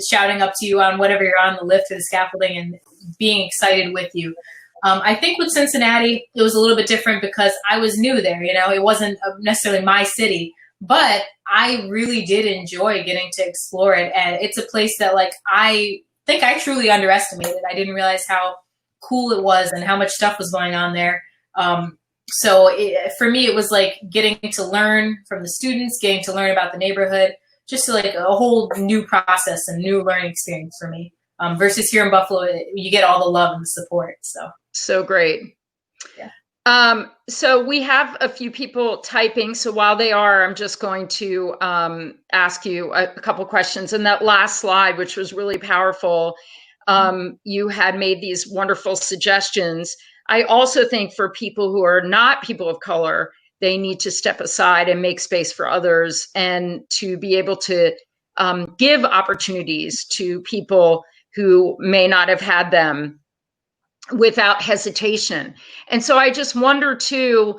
shouting up to you on whatever you're on, the lift or the scaffolding, and being excited with you. I think with Cincinnati, it was a little bit different because I was new there. It wasn't necessarily my city, but I really did enjoy getting to explore it. And it's a place that I think I truly underestimated. I didn't realize how cool it was and how much stuff was going on there. For me, it was like getting to learn from the students, getting to learn about the neighborhood, just a whole new process and new learning experience for me. Versus here in Buffalo, you get all the love and the support. So great. Yeah. So we have a few people typing. So while they are, I'm just going to ask you a couple questions. And that last slide, which was really powerful, you had made these wonderful suggestions. I also think for people who are not people of color, they need to step aside and make space for others and to be able to give opportunities to people who may not have had them without hesitation. And so I just wonder too,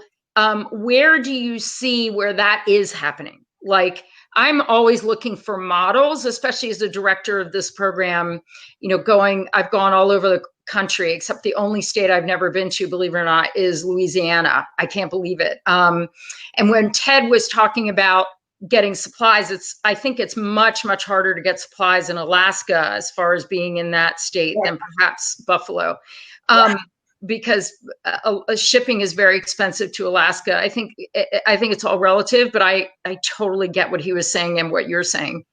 where do you see where that is happening? Like, I'm always looking for models, especially as the director of this program, I've gone all over the country, except the only state I've never been to, believe it or not, is Louisiana. I can't believe it. And when Ted was talking about getting supplies, I think it's much, much harder to get supplies in Alaska as far as being in that state than perhaps Buffalo. Because shipping is very expensive to Alaska. I think it's all relative, but I totally get what he was saying and what you're saying.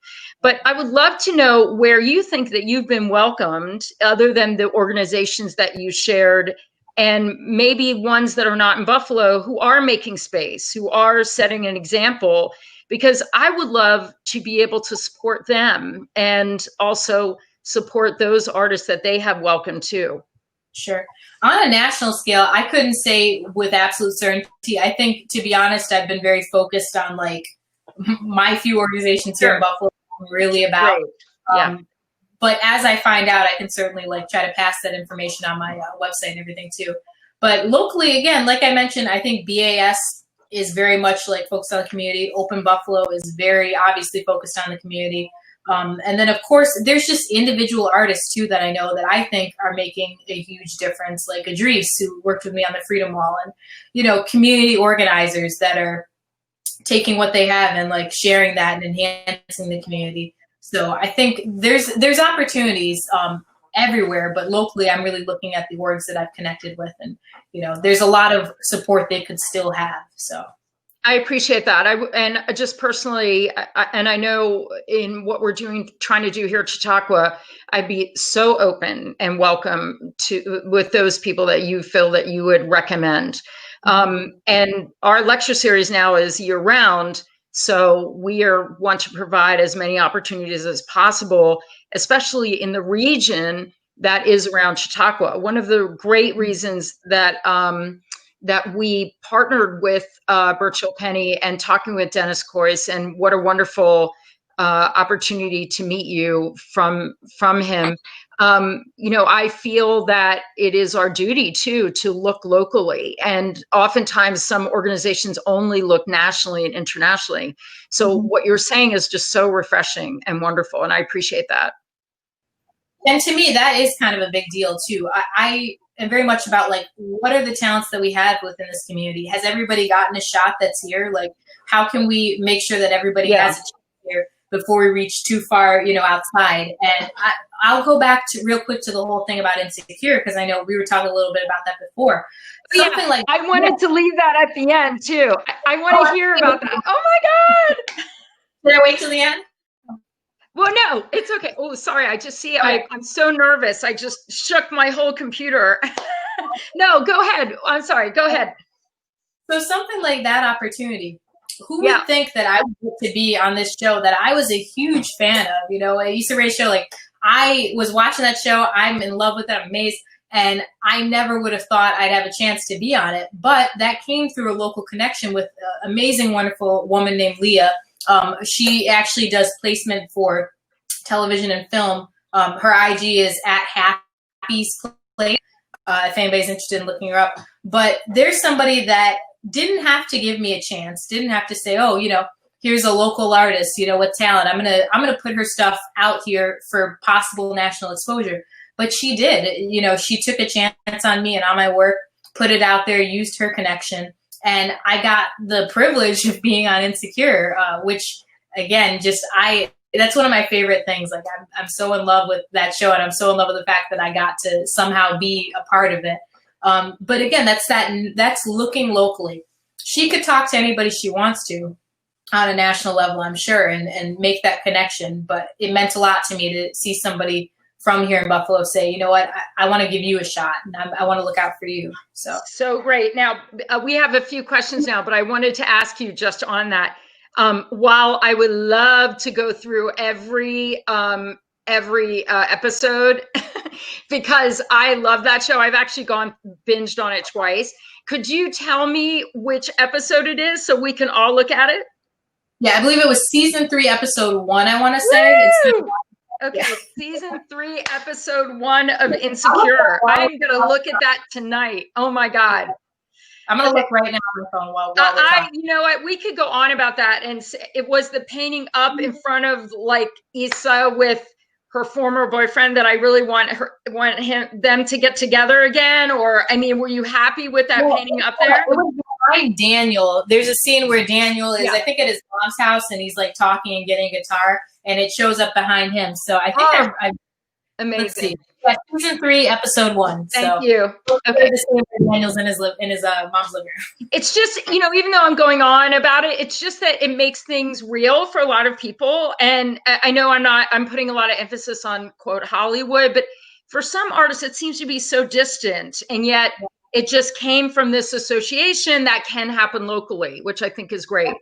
But I would love to know where you think that you've been welcomed, other than the organizations that you shared, and maybe ones that are not in Buffalo who are making space, who are setting an example, because I would love to be able to support them and also support those artists that they have welcomed too. Sure. On a national scale, I couldn't say with absolute certainty. I think, to be honest, I've been very focused on my few organizations here in Buffalo I'm really about. But as I find out, I can certainly try to pass that information on my website and everything too. But locally, again, like I mentioned, I think BAS is very much focused on the community. Open Buffalo is very obviously focused on the community. And then, of course, there's just individual artists, too, that I know that I think are making a huge difference, like Idris, who worked with me on the Freedom Wall, and, community organizers that are taking what they have and, sharing that and enhancing the community. So I think there's opportunities everywhere, but locally I'm really looking at the orgs that I've connected with, and, there's a lot of support they could still have, so. I appreciate that. And just personally, and I know in what we're trying to do here at Chautauqua, I'd be so open and welcome with those people that you feel that you would recommend. And our lecture series now is year round. So we want to provide as many opportunities as possible, especially in the region that is around Chautauqua. One of the great reasons that we partnered with Birchill Penny and talking with Dennis Coyce, and what a wonderful opportunity to meet you from him. I feel that it is our duty too to look locally, and oftentimes some organizations only look nationally and internationally. So what you're saying is just so refreshing and wonderful, and I appreciate that. And to me, that is kind of a big deal too. I am very much about what are the talents that we have within this community? Has everybody gotten a shot that's here? How can we make sure that everybody has a chance here before we reach too far, outside? And I'll go back to real quick to the whole thing about insecure, because I know we were talking a little bit about that before. Something I wanted to leave that at the end too. I want to hear about that. Oh my God! Did I wait till the end? Well, no, it's okay. Oh, sorry. I just see, I'm so nervous. I just shook my whole computer. No, go ahead. I'm sorry. Go ahead. So something like that opportunity, who would think that I would get to be on this show that I was a huge fan of? You know, I used to rate a show, like I was watching that show. I'm in love with it. I'm amazed. And I never would have thought I'd have a chance to be on it. But that came through a local connection with an amazing, wonderful woman named Leah. She actually does placement for television and film. Her IG is at Happy's Play, if anybody's interested in looking her up. But there's somebody that didn't have to give me a chance, didn't have to say, oh, you know, here's a local artist, you know, with talent. I'm gonna put her stuff out here for possible national exposure. But she did, you know, she took a chance on me and on my work, put it out there, used her connection. And I got the privilege of being on Insecure, which again, that's one of my favorite things. Like I'm so in love with that show, and I'm so in love with the fact that I got to somehow be a part of it. But again, that's looking locally. She could talk to anybody she wants to on a national level, I'm sure, and make that connection. But it meant a lot to me to see somebody from here in Buffalo say, you know what, I want to give you a shot, and I want to look out for you. So great. Now we have a few questions now, but I wanted to ask you just on that. While I would love to go through every episode because I love that show. I've actually binged on it twice. Could you tell me which episode it is so we can all look at it? Yeah, I believe it was season 3, episode 1, I want to say. Okay, yeah. Season 3, episode 1 of Insecure. I'm going to look at that tonight. Oh my God. I'm going to look right now on my phone while we're talking. You know what? We could go on about that. And it was the painting up in front of like Issa with her former boyfriend that I really want them to get together again. Or, I mean, were you happy with that painting up there? Behind Daniel, there's a scene where Daniel is, I think, at his mom's house, and he's like talking and getting a guitar, and it shows up behind him. So I think amazing. Let's see. Yeah, season 3, episode 1. Thank you. Okay. Daniel's in his mom's living room. It's just, you know, even though I'm going on about it, it's just that it makes things real for a lot of people. And I know I'm putting a lot of emphasis on quote Hollywood, but for some artists, it seems to be so distant. And yet it just came from this association that can happen locally, which I think is great.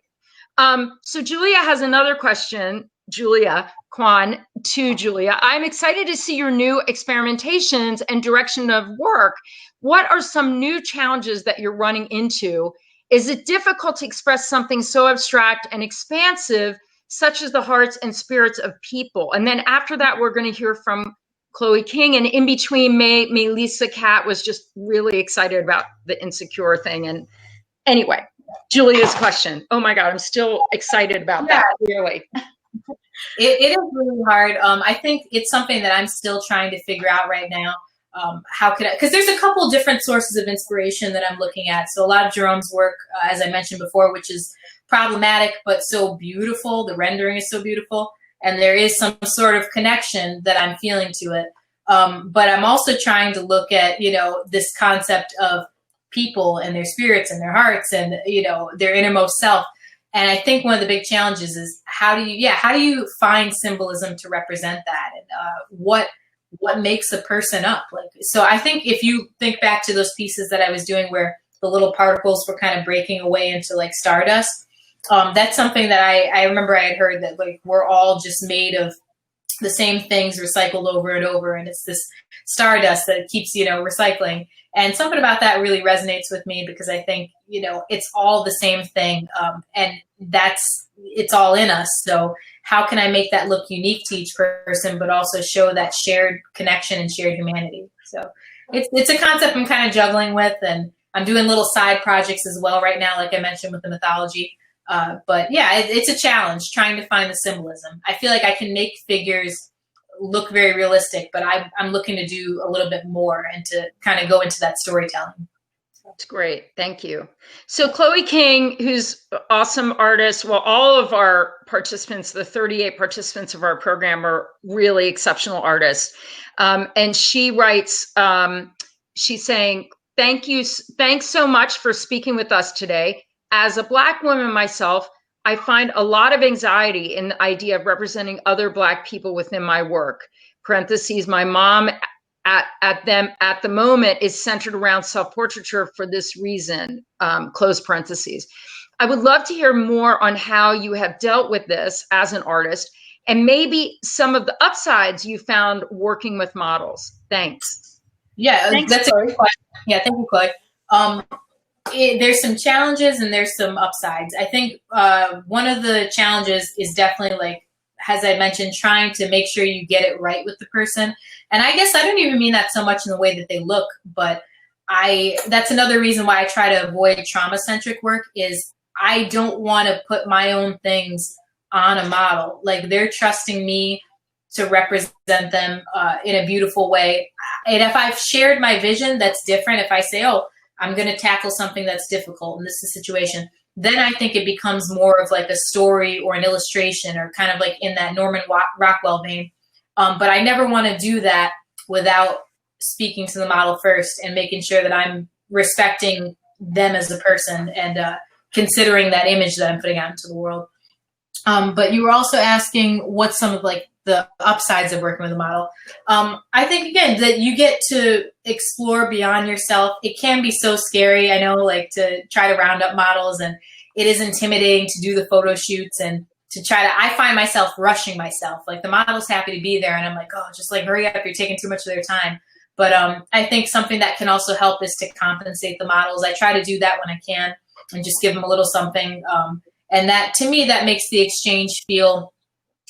So Julia has another question. Julia Kwan to Julia. I'm excited to see your new experimentations and direction of work. What are some new challenges that you're running into? Is it difficult to express something so abstract and expansive, such as the hearts and spirits of people? And then after that, we're going to hear from Chloe King. And in between, Lisa Cat was just really excited about the Insecure thing. And anyway, Julia's question. Oh my God, I'm still excited about that, really. It is really hard. I think it's something that I'm still trying to figure out right now. How could I, because there's a couple different sources of inspiration that I'm looking at. So a lot of Jerome's work, as I mentioned before, which is problematic, but so beautiful. The rendering is so beautiful. And there is some sort of connection that I'm feeling to it. But I'm also trying to look at, you know, this concept of people and their spirits and their hearts and, you know, their innermost self. And I think one of the big challenges is how do you find symbolism to represent that, and what makes a person up? Like, so I think if you think back to those pieces that I was doing where the little particles were kind of breaking away into like stardust, that's something that I remember I had heard that like we're all just made of the same things recycled over and over, and it's this stardust that keeps, you know, recycling. And something about that really resonates with me because I think, you know, it's all the same thing, and it's all in us. So how can I make that look unique to each person, but also show that shared connection and shared humanity? So it's a concept I'm kind of juggling with, and I'm doing little side projects as well right now, like I mentioned with the mythology. But yeah, it's a challenge trying to find the symbolism. I feel like I can make figures look very realistic, but I'm looking to do a little bit more and to kind of go into that storytelling. That's great. Thank you. So Chloe King, who's an awesome artist. Well, all of our participants, the 38 participants of our program, are really exceptional artists. And she writes, she's saying, thanks so much for speaking with us today. As a Black woman myself, I find a lot of anxiety in the idea of representing other Black people within my work. Parentheses, my mom at the moment is centered around self-portraiture for this reason, close parentheses. I would love to hear more on how you have dealt with this as an artist and maybe some of the upsides you found working with models. Thanks. Yeah, Thanks, that's Chloe. a great question. Yeah, thank you, Chloe. There's some challenges and there's some upsides. I think one of the challenges is definitely, like, as I mentioned, trying to make sure you get it right with the person. And I guess I don't even mean that so much in the way that they look, but that's another reason why I try to avoid trauma-centric work is I don't want to put my own things on a model. Like, they're trusting me to represent them in a beautiful way. And if I've shared my vision, that's different. If I say, oh, I'm going to tackle something that's difficult and this is a situation, then I think it becomes more of like a story or an illustration or kind of like in that Norman Rockwell vein. But I never want to do that without speaking to the model first and making sure that I'm respecting them as a person and considering that image that I'm putting out into the world. But you were also asking what some of like the upsides of working with a model. I think, again, that you get to explore beyond yourself. It can be so scary, I know, like to try to round up models, and it is intimidating to do the photo shoots and to try to, I find myself rushing myself. Like, the model's happy to be there and I'm like, oh, just like hurry up, you're taking too much of their time. But I think something that can also help is to compensate the models. I try to do that when I can and just give them a little something. And that, to me, that makes the exchange feel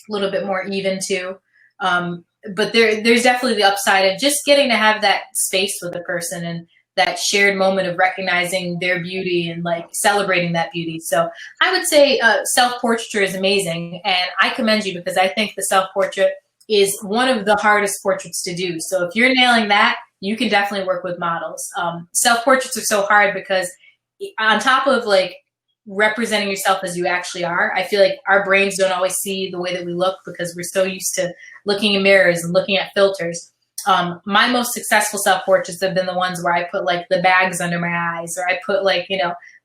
a little bit more even too. But there's definitely the upside of just getting to have that space with a person and that shared moment of recognizing their beauty and like celebrating that beauty. So I would say self-portraiture is amazing. And I commend you because I think the self-portrait is one of the hardest portraits to do. So if you're nailing that, you can definitely work with models. Self-portraits are so hard because on top of like representing yourself as you actually are, I feel like our brains don't always see the way that we look because we're so used to looking in mirrors and looking at filters. My most successful self-portraits have been the ones where I put like the bags under my eyes, or I put like,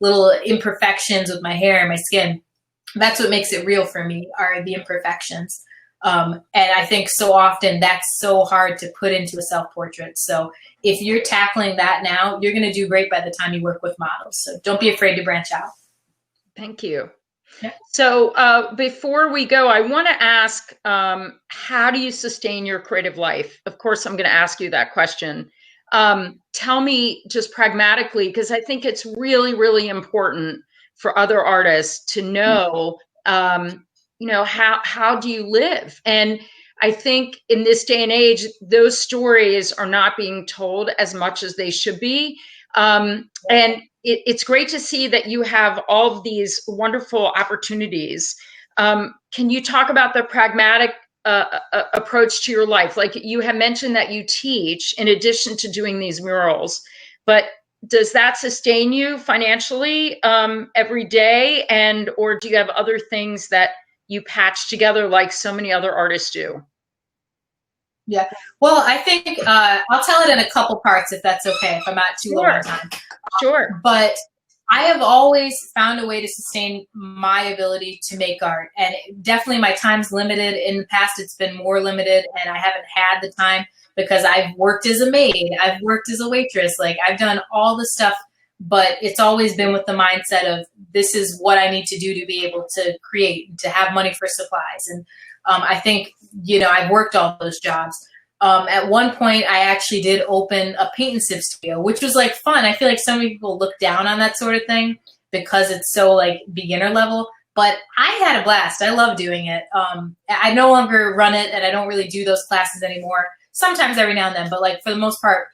little imperfections with my hair and my skin. That's what makes it real for me, are the imperfections. And I think so often that's so hard to put into a self-portrait. So if you're tackling that now, you're going to do great by the time you work with models. So don't be afraid to branch out. Thank you. Yeah. So before we go, I want to ask, how do you sustain your creative life? Of course, I'm going to ask you that question. Tell me just pragmatically, because I think it's really, really important for other artists to know, how do you live? And I think in this day and age, those stories are not being told as much as they should be. And it's great to see that you have all of these wonderful opportunities. Can you talk about the pragmatic approach to your life? Like, you have mentioned that you teach in addition to doing these murals, but does that sustain you financially every day? Or do you have other things that you patch together like so many other artists do? Yeah. Well, I think I'll tell it in a couple parts if that's okay, if I'm not too low on time. Sure. But I have always found a way to sustain my ability to make art. And definitely my time's limited. In the past, it's been more limited, and I haven't had the time because I've worked as a maid. I've worked as a waitress. Like, I've done all the stuff, but it's always been with the mindset of this is what I need to do to be able to create, to have money for supplies. And I think, I've worked all those jobs. At one point, I actually did open a paint and sip studio, which was like fun. I feel like so many people look down on that sort of thing because it's so like beginner level, but I had a blast. I love doing it. I no longer run it, and I don't really do those classes anymore. Sometimes every now and then, but like for the most part,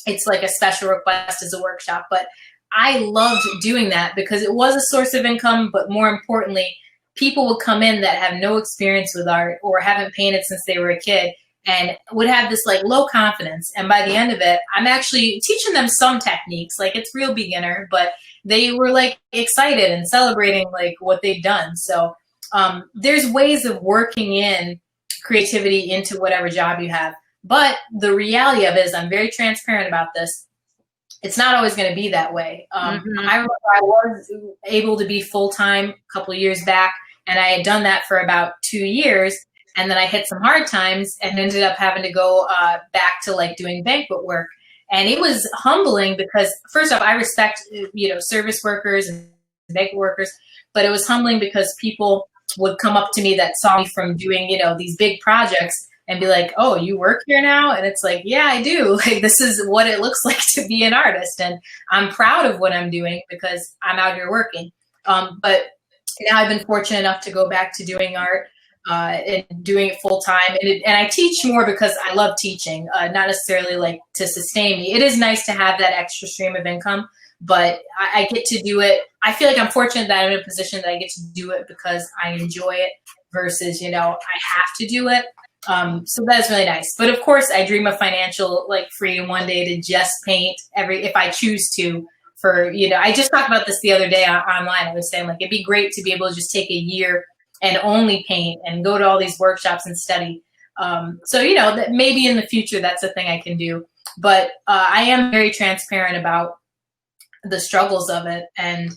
it's like a special request as a workshop. But I loved doing that because it was a source of income, but more importantly, people would come in that have no experience with art or haven't painted since they were a kid and would have this like low confidence. And by the end of it, I'm actually teaching them some techniques. Like, it's real beginner, but they were like excited and celebrating like what they've done. So there's ways of working in creativity into whatever job you have. But the reality of it is, I'm very transparent about this. it's not always going to be that way. I remember I was able to be full-time a couple of years back, and I had done that for about 2 years. And then I hit some hard times and ended up having to go back to like doing banquet work. And it was humbling because first off, I respect, service workers and banquet workers, but it was humbling because people would come up to me that saw me from doing, these big projects and be like, "Oh, you work here now?" And it's like, "Yeah, I do." Like, this is what it looks like to be an artist. And I'm proud of what I'm doing because I'm out here working. But now I've been fortunate enough to go back to doing art and doing it full time. And I teach more because I love teaching, not necessarily like to sustain me. It is nice to have that extra stream of income, but I get to do it. I feel like I'm fortunate that I'm in a position that I get to do it because I enjoy it versus, I have to do it. So that's really nice. But of course, I dream of financial freedom one day to just paint if I choose to. I just talked about this the other day online. I was saying it'd be great to be able to just take a year and only paint and go to all these workshops and study. So that maybe in the future that's a thing I can do. But I am very transparent about the struggles of it, and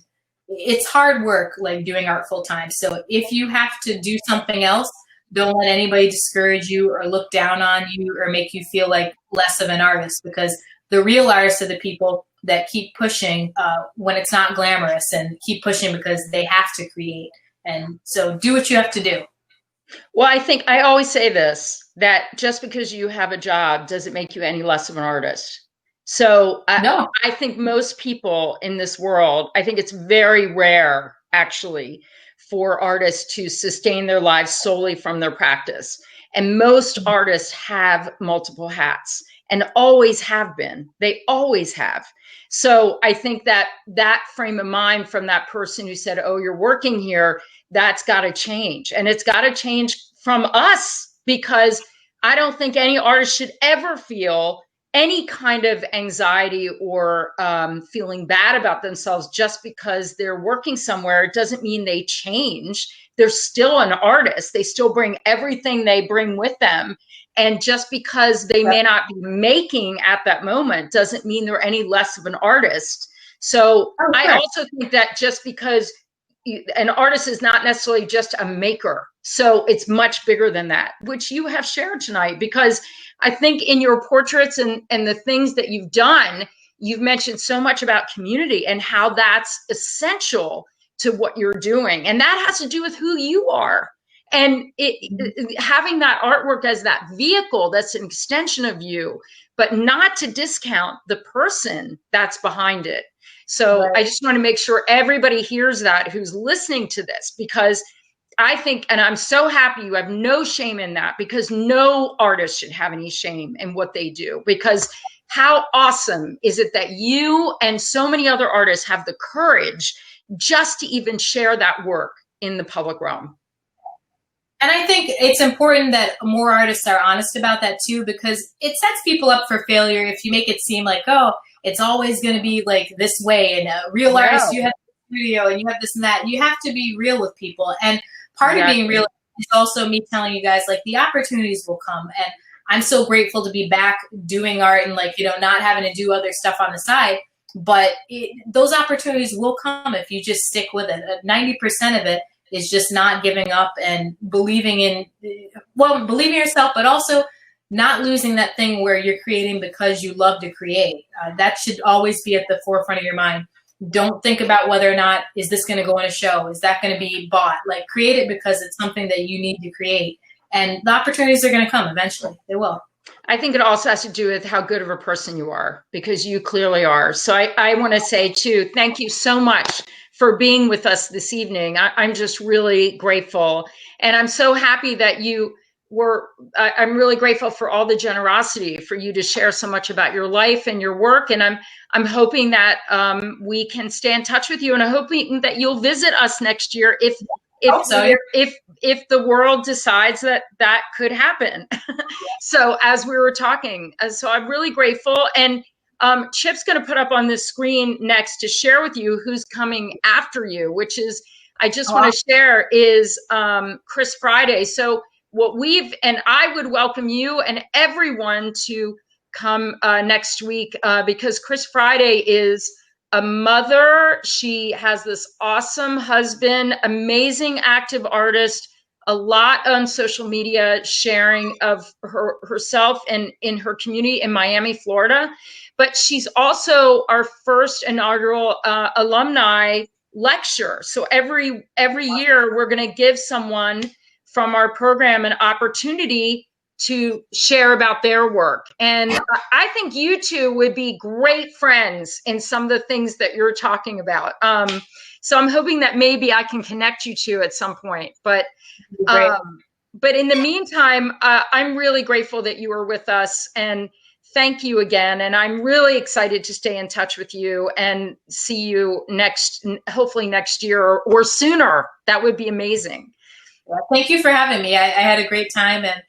it's hard work doing art full time. So if you have to do something else, don't let anybody discourage you or look down on you or make you feel like less of an artist, because the real artists are the people that keep pushing when it's not glamorous and keep pushing because they have to create. And so do what you have to do. Well, I think I always say this, that just because you have a job doesn't make you any less of an artist. So No. I think most people in this world, I think it's very rare actually for artists to sustain their lives solely from their practice. And most artists have multiple hats and always have been. They always have. So I think that frame of mind from that person who said, "Oh, you're working here," that's got to change. And it's got to change from us, because I don't think any artist should ever feel any kind of anxiety or feeling bad about themselves just because they're working somewhere. It doesn't mean they change. They're still an artist. They still bring everything they bring with them. And just because they may not be making at that moment doesn't mean they're any less of an artist. So I also think that just because an artist is not necessarily just a maker. So it's much bigger than that, which you have shared tonight, because I think in your portraits and the things that you've done, you've mentioned so much about community and how that's essential to what you're doing. And that has to do with who you are. And having that artwork as that vehicle, that's an extension of you, but not to discount the person that's behind it. So I just want to make sure everybody hears that who's listening to this, because I think, and I'm so happy you have no shame in that, because no artist should have any shame in what they do, because how awesome is it that you and so many other artists have the courage just to even share that work in the public realm. And I think it's important that more artists are honest about that too, because it sets people up for failure if you make it seem like, oh, it's always going to be like this way. And a real artist, you have the studio and you have this and that. You have to be real with people. And part of being real is also me telling you guys, the opportunities will come. And I'm so grateful to be back doing art and not having to do other stuff on the side. But those opportunities will come if you just stick with it. 90% of it is just not giving up and believing in yourself, but also not losing that thing where you're creating because you love to create. That should always be at the forefront of your mind. Don't think about whether or not, is this going to go on a show? Is that going to be bought? Create it because it's something that you need to create. And the opportunities are going to come eventually. They will. I think it also has to do with how good of a person you are, because you clearly are. So I want to say too, thank you so much for being with us this evening. I'm just really grateful. And I'm so happy that you I'm really grateful for all the generosity for you to share so much about your life and your work. And I'm hoping that we can stay in touch with you, and I'm hoping that you'll visit us next year if the world decides that could happen. So as we were talking, so I'm really grateful. And Chip's going to put up on the screen next to share with you who's coming after you, which is, I just want to share, is Chris Friday. So and I would welcome you and everyone to come next week because Chris Friday is a mother. She has this awesome husband, amazing active artist, a lot on social media sharing of herself and in her community in Miami, Florida. But she's also our first inaugural alumni lecture. So every year we're going to give someone from our program an opportunity to share about their work. And I think you two would be great friends in some of the things that you're talking about. So I'm hoping that maybe I can connect you two at some point. But in the meantime, I'm really grateful that you were with us, and thank you again. And I'm really excited to stay in touch with you and see you hopefully next year or sooner. That would be amazing. Well, thank you for having me. I had a great time, and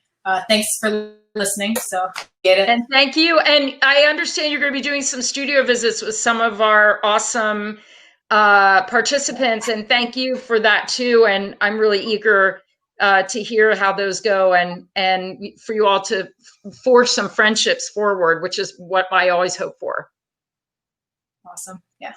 thanks for listening. So get it. And thank you. And I understand you're going to be doing some studio visits with some of our awesome participants, and thank you for that too. And I'm really eager to hear how those go, and for you all to forge some friendships forward, which is what I always hope for. Awesome. Yeah.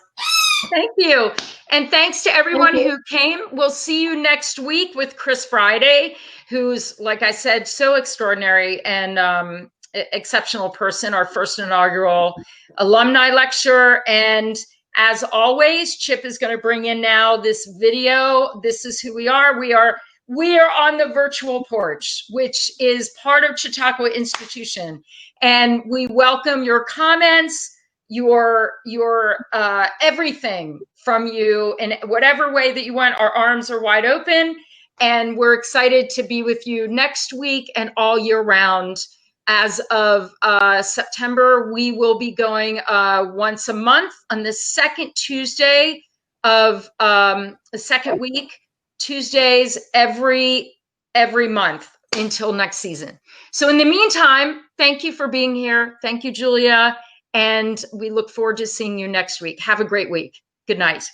Thank you. And thanks to everyone who came. We'll see you next week with Chris Friday, who's, like I said, so extraordinary and exceptional person, our first inaugural alumni lecture. And as always, Chip is going to bring in now this video. This is who we are. We are on the virtual porch, which is part of Chautauqua Institution. And we welcome your comments, your everything from you in whatever way that you want. Our arms are wide open, and we're excited to be with you next week and all year round. As of September, we will be going once a month on the second Tuesday of the second week, Tuesdays every month until next season. So in the meantime, thank you for being here. Thank you, Julia. And we look forward to seeing you next week. Have a great week. Good night.